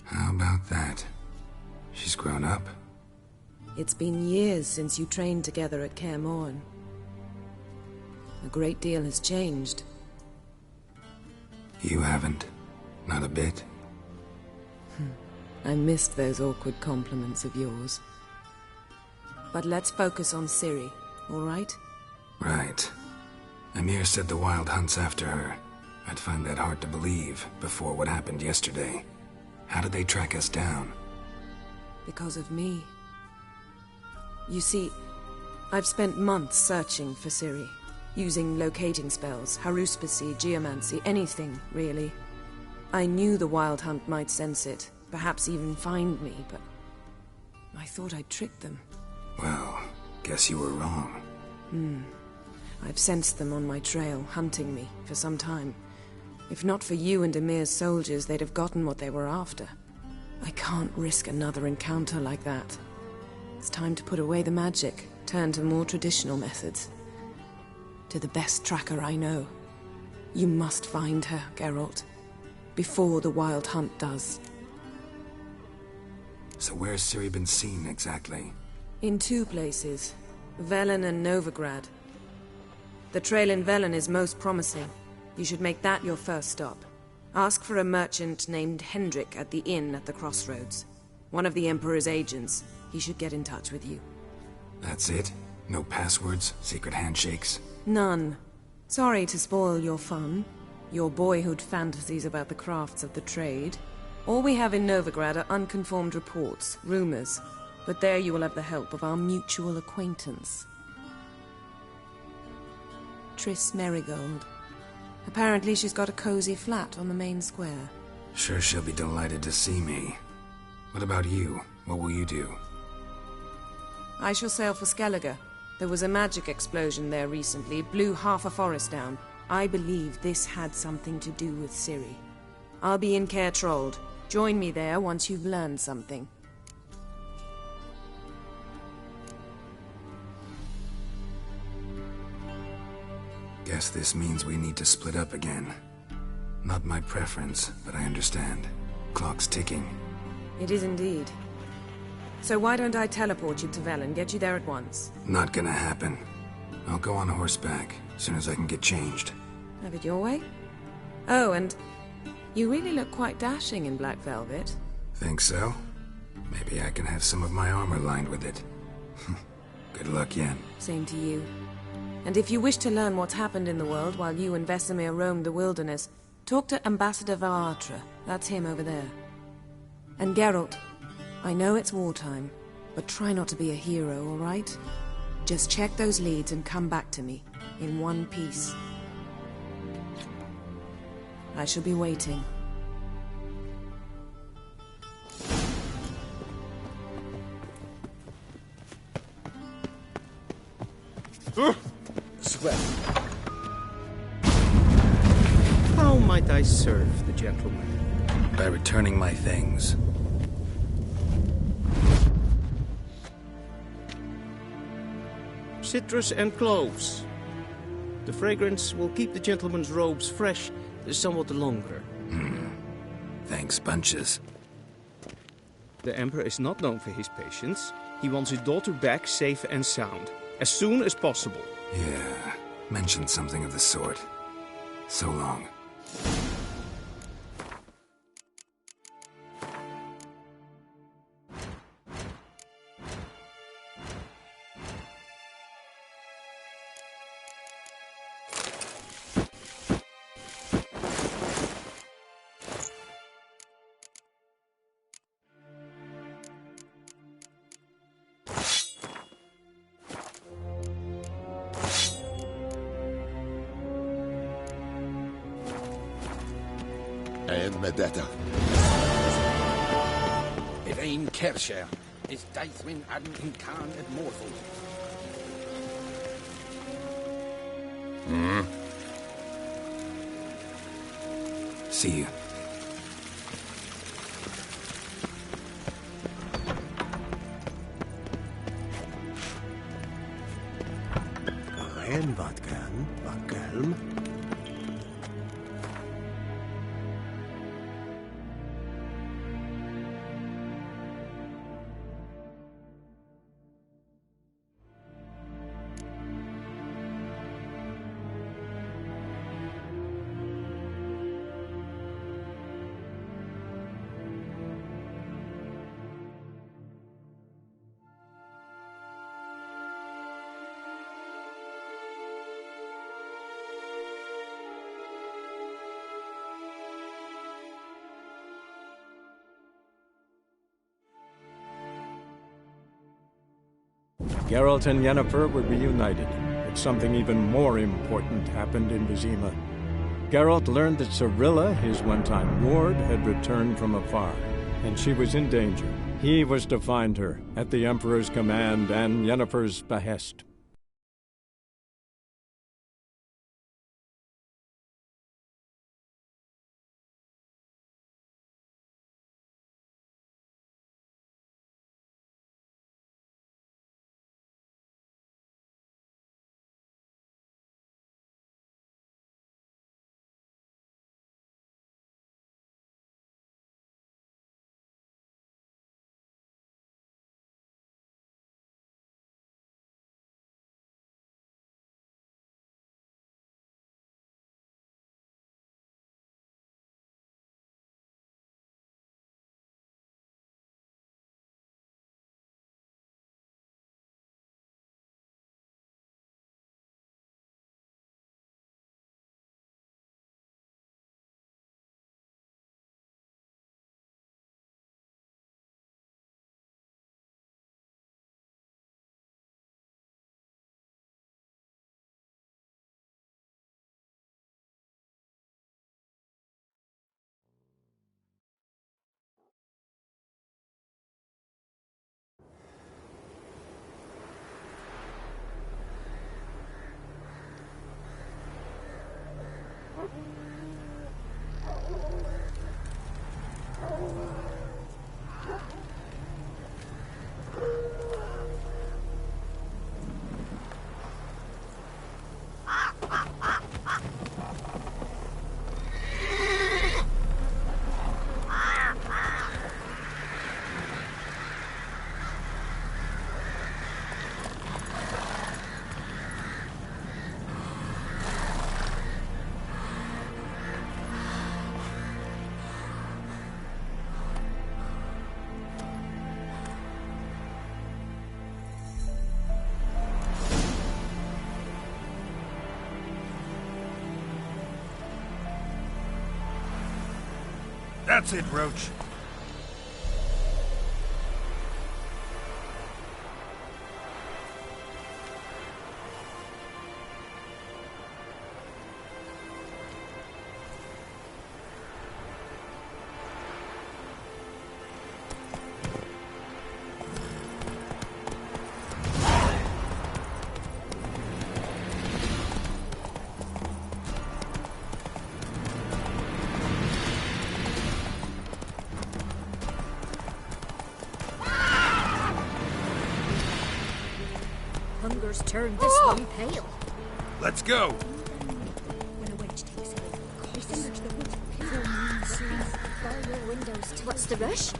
How about that?
It's been years since you trained together at Kaer Morhen. A great deal has changed.
You haven't. Not a bit.
I missed those awkward compliments of yours. But let's focus on Ciri, all right?
Right. Emhyr said the Wild Hunt's after her. I'd find that hard to believe before what happened yesterday. How did they track us down?
Because of me. You see, I've spent months searching for Ciri, using locating spells, haruspicy, geomancy, anything, really. I knew the Wild Hunt might sense it, perhaps even find me, but I thought I'd tricked them.
Well, guess you were wrong.
I've sensed them on my trail, hunting me, for some time. If not for you and Emhyr's soldiers, they'd have gotten what they were after. I can't risk another encounter like that. It's time to put away the magic, turn to more traditional methods. To the best tracker I know. You must find her, Geralt. Before the Wild Hunt does.
So where's Ciri been seen, exactly?
In 2 places. Velen and Novigrad. The trail in Velen is most promising. You should make that your first stop. Ask for a merchant named Hendrik at the inn at the crossroads. One of the Emperor's agents. He should get in touch with you.
That's it? No passwords? Secret handshakes?
None. Sorry to spoil your fun. Your boyhood fantasies about the crafts of the trade. All we have in Novigrad are unconfirmed reports, rumors. But there you will have the help of our mutual acquaintance. Triss Merigold. Apparently she's got a cozy flat on the main square.
Sure she'll be delighted to see me. What about you? What will you do?
I shall sail for Skellige. There was a magic explosion there recently, blew half a forest down. I believe this had something to do with Ciri. I'll be in Caer Trolde. Join me there once you've learned something.
Guess this means we need to split up again. Not my preference, but I understand. Clock's ticking.
It is indeed. So why don't I teleport you to Velen, get you there at once?
Not gonna happen. I'll go on horseback, as soon as I can get changed.
Have it your way? Oh, and you really look quite dashing in black velvet.
Think so? Maybe I can have some of my armor lined with it. Good luck, Yen.
Same to you. And if you wish to learn what's happened in the world while you and Vesemir roamed the wilderness, talk to Ambassador Varatra. That's him over there. And Geralt, I know it's wartime, but try not to be a hero, all right? Just check those leads and come back to me, in one piece. I shall be waiting.
Swell. How might I serve the gentleman?
By returning my things.
Citrus and cloves. The fragrance will keep the gentleman's robes fresh somewhat longer.
Thanks, bunches.
The Emperor is not known for his patience. He wants his daughter back safe and sound, as soon as possible.
Yeah, mentioned something of the sort. So long.
And Medetta.
Ivain Kersher is Daithwin Admin Khan at Morval.
See you.
En wat kan, Bakkelm?
Geralt and Yennefer were reunited, but something even more important happened in Vizima. Geralt learned that Cirilla, his one-time ward, had returned from afar, and she was in danger. He was to find her, at the Emperor's command and Yennefer's behest.
That's it, Roach.
Hunger's turned this one pale.
Let's go.
When a wench takes it, we send her to the woods. Full moon soon. Bar your windows. What's the rush?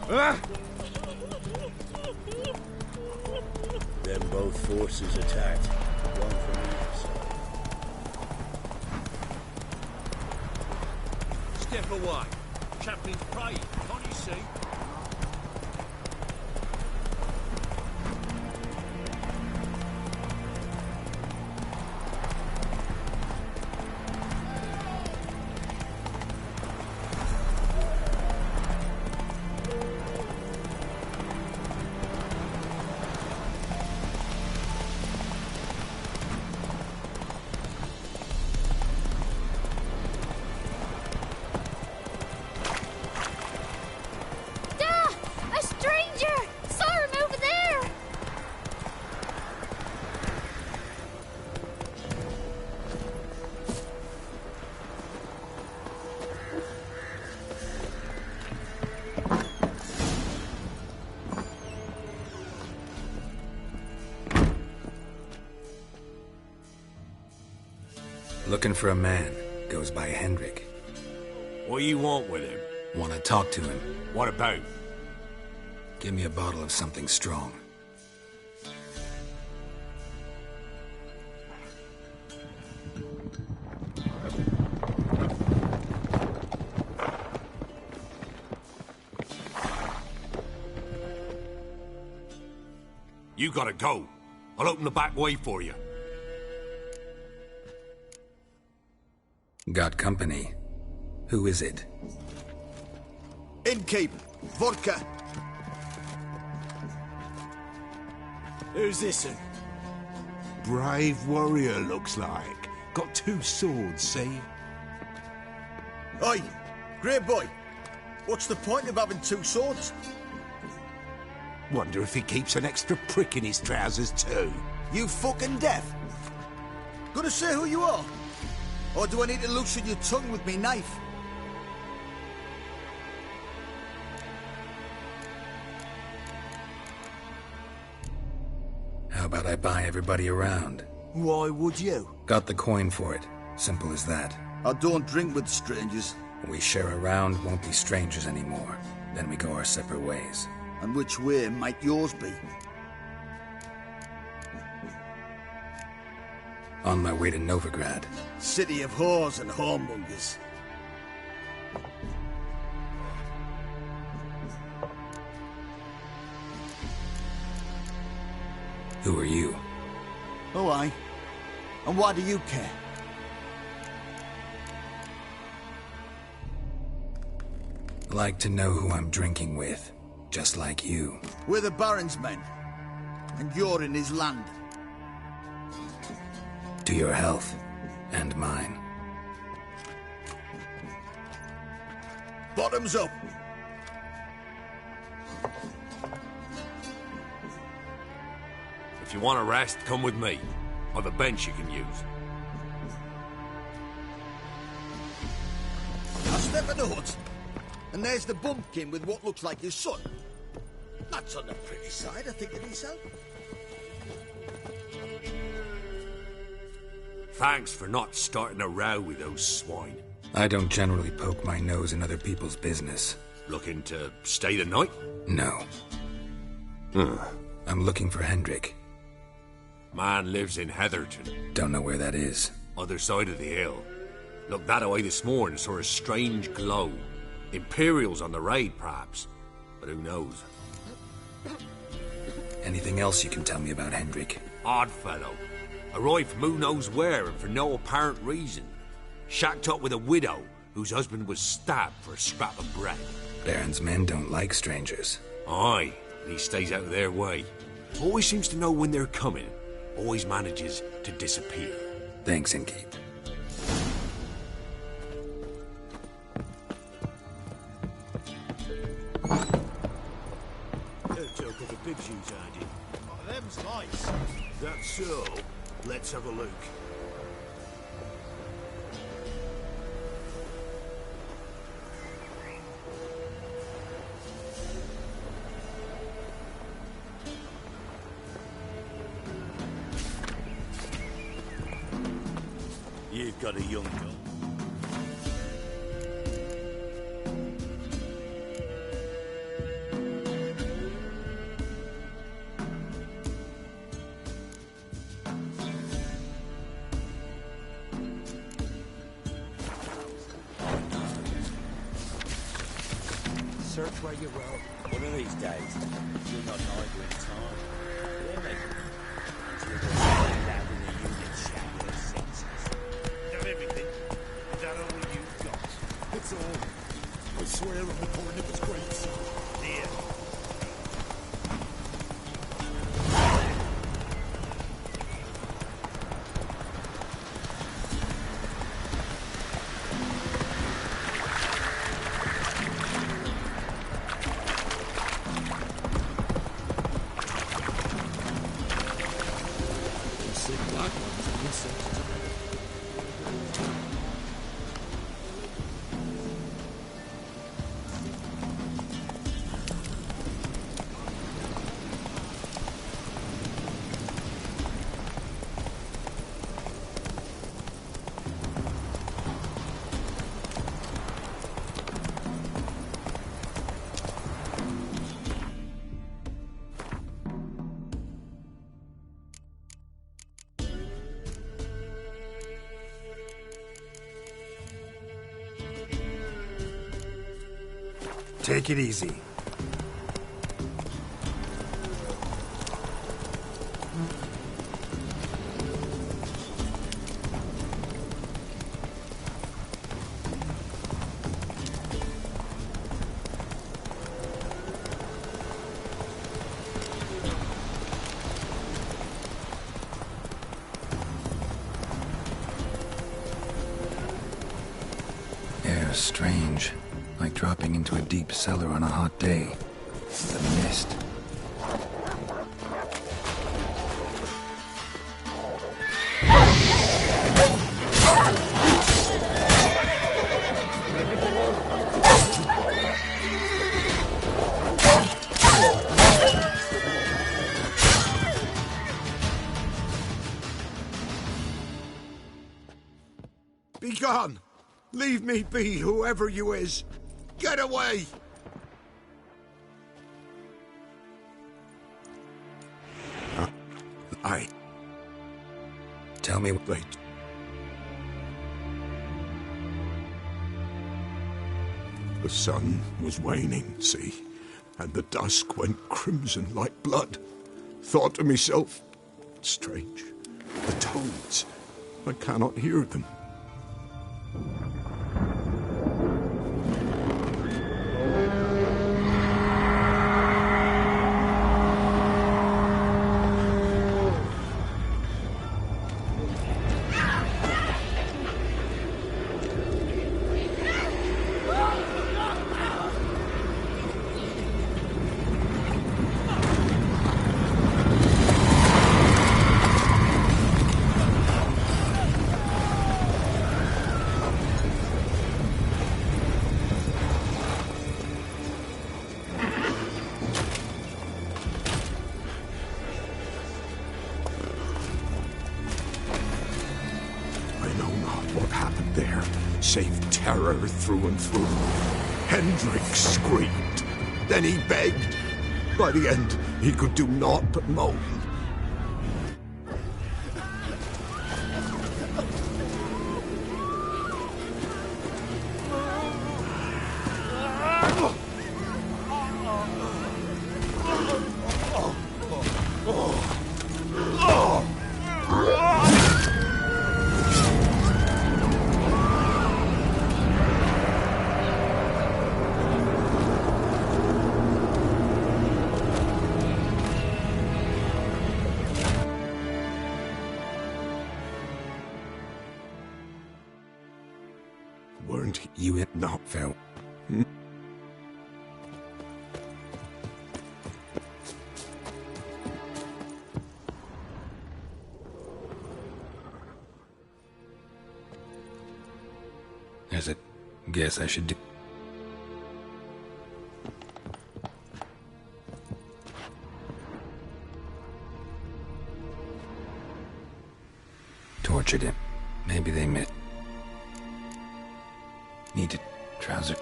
Then both forces attacked. One from either side.
Step away. Chaplain's praying, can't you see?
Looking for a man. Goes by Hendrik.
What do you want with him?
Want to talk to him.
What about?
Give me a bottle of something strong.
You gotta go. I'll open the back way for you.
Got company. Who is it?
Innkeep. Vodka.
Who's this?
brave warrior, looks like. Got 2 swords, see?
Oi, Grey Boy. What's the point of having 2 swords?
Wonder if he keeps an extra prick in his trousers too.
You fucking deaf? Gonna say who you are? Or do I need to loosen your tongue with me knife?
How about I buy everybody around?
Why would you?
Got the coin for it. Simple as that.
I don't drink with strangers.
We share a round, won't be strangers anymore. Then we go our separate ways.
And which way might yours be?
On my way to Novigrad.
City of whores and whoremongers.
Who are you?
Oh, aye. And why do you care?
Like to know who I'm drinking with. Just like you.
We're the Baron's men. And you're in his land.
To your health. And mine.
Bottoms up!
If you want a rest, come with me. I've a bench you can use.
Now step in the hut. And there's the bumpkin with what looks like his son. That's on the pretty side, I think of himself.
Thanks for not starting a row with those swine.
I don't generally poke my nose in other people's business.
Looking to stay the night?
No. I'm looking for Hendrik.
Man lives in Heatherton.
Don't know where that is.
Other side of the hill. Looked that away this morning, saw a strange glow. Imperials on the raid, perhaps. But who knows?
Anything else you can tell me about Hendrik?
Odd fellow. Arrived from who knows where and for no apparent reason. Shacked up with a widow whose husband was stabbed for a scrap of bread.
Baron's men don't like strangers.
Aye, and he stays out of their way. Always seems to know when they're coming. Always manages to disappear.
Thanks, Innkeep.
Talk of the pigs you tidy. Oh, them's nice. That's so. Let's have a look. You've got a young gun.
Search where you roam.
One of these days, you're not idle in time. Hear me? Until you're down in the unit shadow of senses. Done everything. Is that all you've got? It's all. I swear on the Cornibus Greats. Dear.
Take it easy. strange. Like dropping into a deep cellar on a hot day. The mist.
Be gone! Leave me be, whoever you is! Get away!
Tell me what...
Wait. The sun was waning, see? And the dusk went crimson like blood. Thought to myself, strange. The toads. I cannot hear them. Save terror through and through. Hendrik screamed. Then he begged. By the end, he could do naught but moan. Weren't you it not, Phil?
Is it? Guess I should do... Tortured him. Maybe they met. Needed trouser.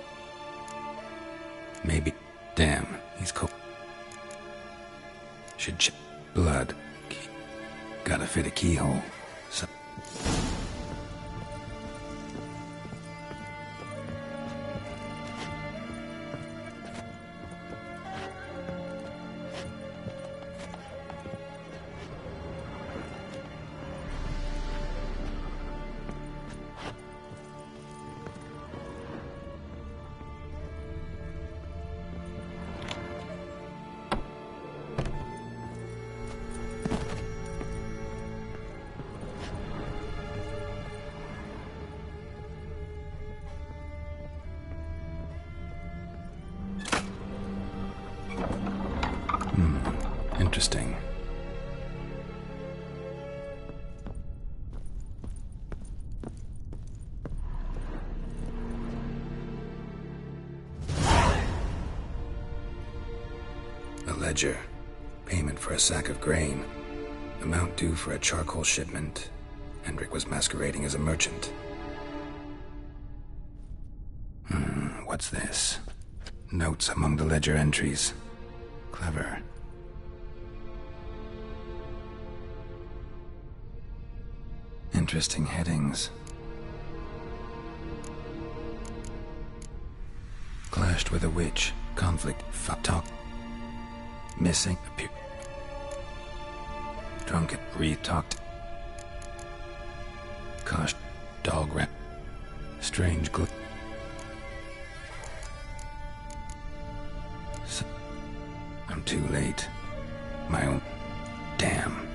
Maybe. Damn, he's cold. Should check blood. Gotta fit a keyhole. So interesting. A ledger. Payment for a sack of grain. Amount due for a charcoal shipment. Hendrik was masquerading as a merchant. What's this? Notes among the ledger entries. Clever. Interesting headings. Clashed with a witch. Conflict. Talk. Missing. Appear. Drunken. Re-talked. Cost. Dog rap. Strange glue. I'm too late. My own... Damn.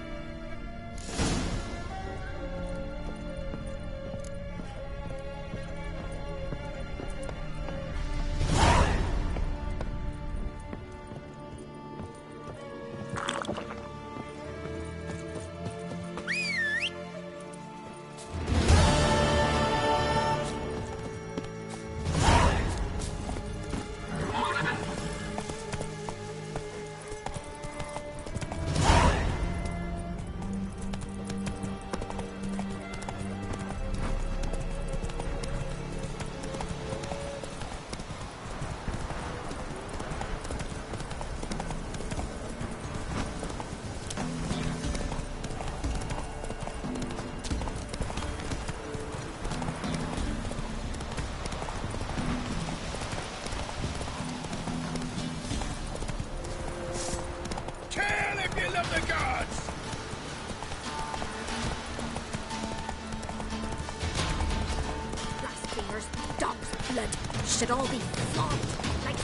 blood should all be flogged like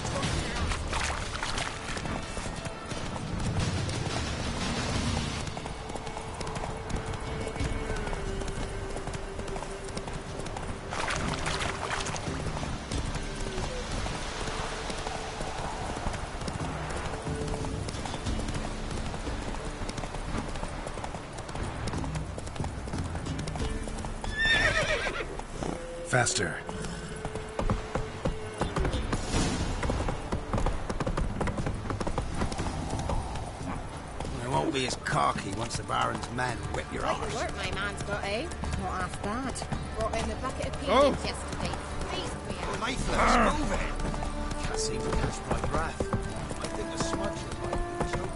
Faster.
It won't be as cocky once the Baron's men whip your
like
arse.
the work my man's got, eh? Not half bad. Brought in a bucket of
Oh.
peanuts yesterday. Please,
Mayflow's moving. Can't seem to catch my breath. I think the smudge might be choking.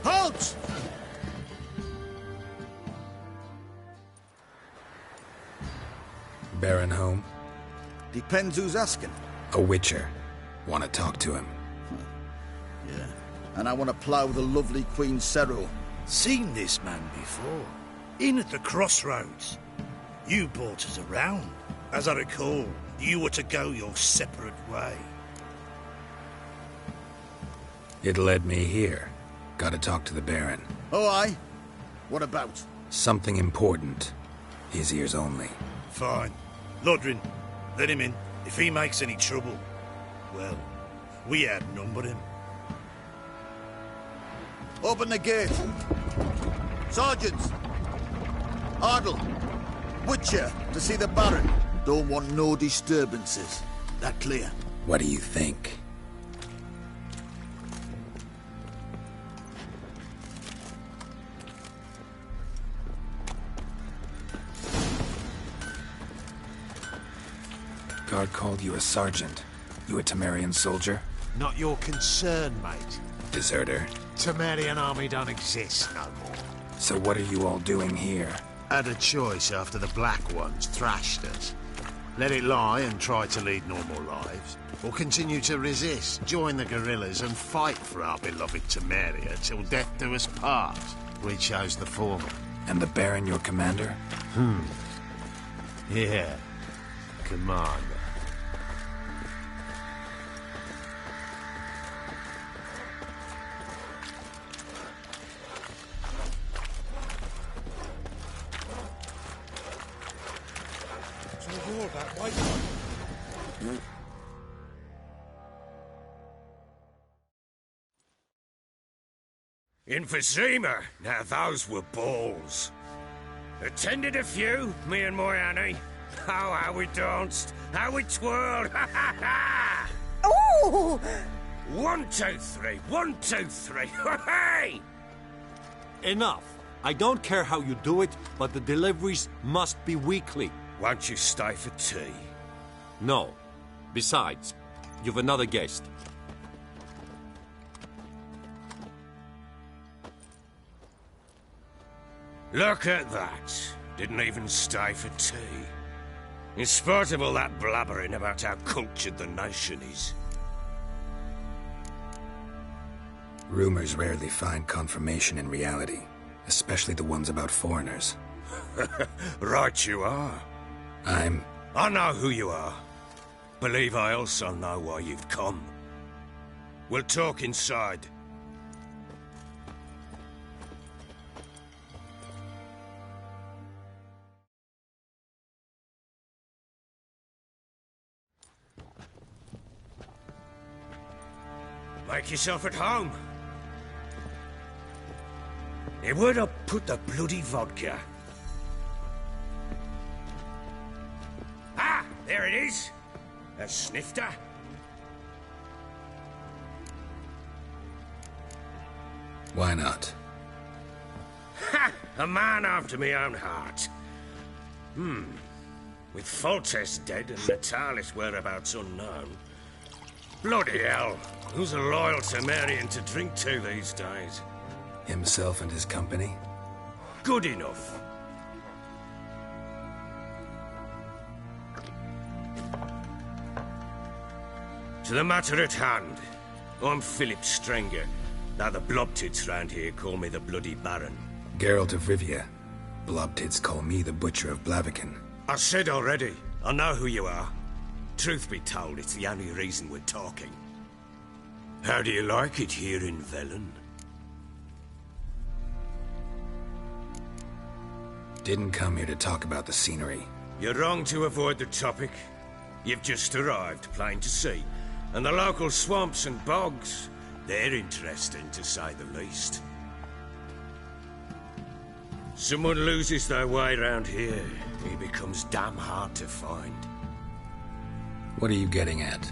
Halt!
Baron home?
Depends who's asking.
A witcher. Want to talk to him.
Yeah. And I want to plough the lovely Queen Cyril.
Seen this man before. In at the crossroads. You brought us around. As I recall, you were to go your separate way.
It led me here. Gotta talk to the Baron.
Oh, aye? What about?
Something important. His ears only.
Fine. Lodrin, let him in. If he makes any trouble, well, we outnumber him.
Open the gate. Sergeants! Ardle! Witcher, to see the Baron. Don't want no disturbances. That clear?
What do you think? Guard called you a sergeant. You a Temerian soldier?
Not your concern, mate.
Deserter.
Temerian army don't exist no more.
So what are you all doing here?
Had a choice after the Black Ones thrashed us. Let it lie and try to lead normal lives, or continue to resist, join the guerrillas and fight for our beloved Temeria till death do us part. We chose the former.
And the Baron your commander?
Yeah. Commander.
So you're that white one?
Emphysema. Now those were balls. Attended a few, me and my Annie. Oh, how we danced, how we twirled.
Oh!
1, 2, 3. 1, 2, 3. Hey!
Enough. I don't care how you do it, but the deliveries must be weekly.
Won't you stay for tea?
No. Besides, you've another guest.
Look at that. Didn't even stay for tea. In spite of all that blabbering about how cultured the nation is.
Rumors rarely find confirmation in reality, especially the ones about foreigners.
Right you are. I know who you are. Believe I also know why you've come. We'll talk inside. Make yourself at home. Hey, where'd I put the bloody vodka? Ah, there it is. A snifter.
Why not?
Ha! A man after me own heart. With Foltest dead and Natalis whereabouts unknown. Bloody hell. Who's a loyal Temerian to drink to these days?
Himself and his company?
Good enough. To the matter at hand. I'm Philip Strenger. Now the blobtits round here call me the Bloody Baron.
Geralt of Rivia. Blobtits call me the Butcher of Blaviken.
I said already, I know who you are. Truth be told, it's the only reason we're talking. How do you like it here in Velen?
Didn't come here to talk about the scenery.
You're wrong to avoid the topic. You've just arrived, plain to see. And the local swamps and bogs, they're interesting to say the least. Someone loses their way round here, he becomes damn hard to find.
What are you getting at?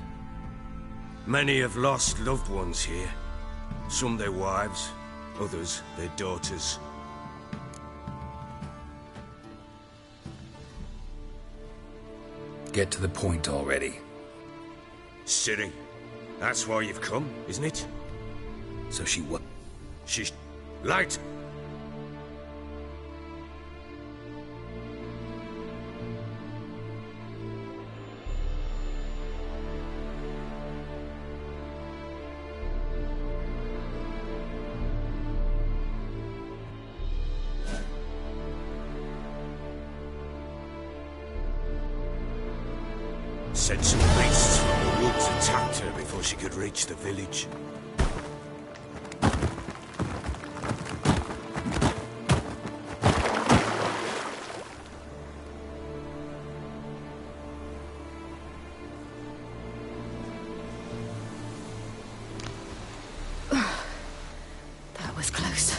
Many have lost loved ones here. Some their wives, others their daughters.
Get to the point already.
Ciri, that's why you've come, isn't it?
So she what?
She's... light! Said some beasts from the woods attacked her before she could reach the village.
That was close.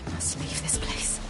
I must leave this place.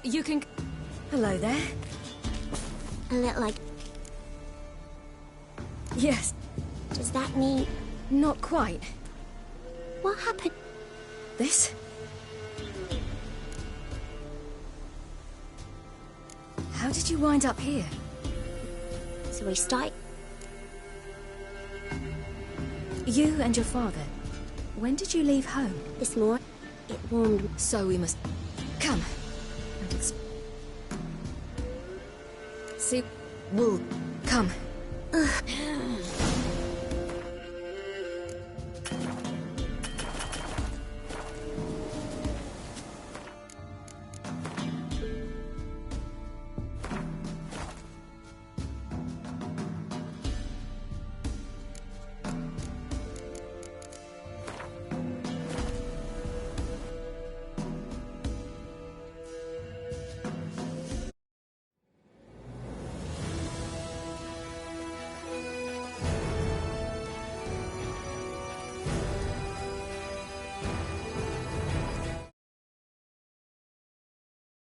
You can...
Hello there.
A little like...
Yes.
Does that mean...
Not quite.
What happened?
This? How did you wind up here?
So we start...
You and your father. When did you leave home?
This morning. It warmed me.
So we must... Come. And See... We'll... Come.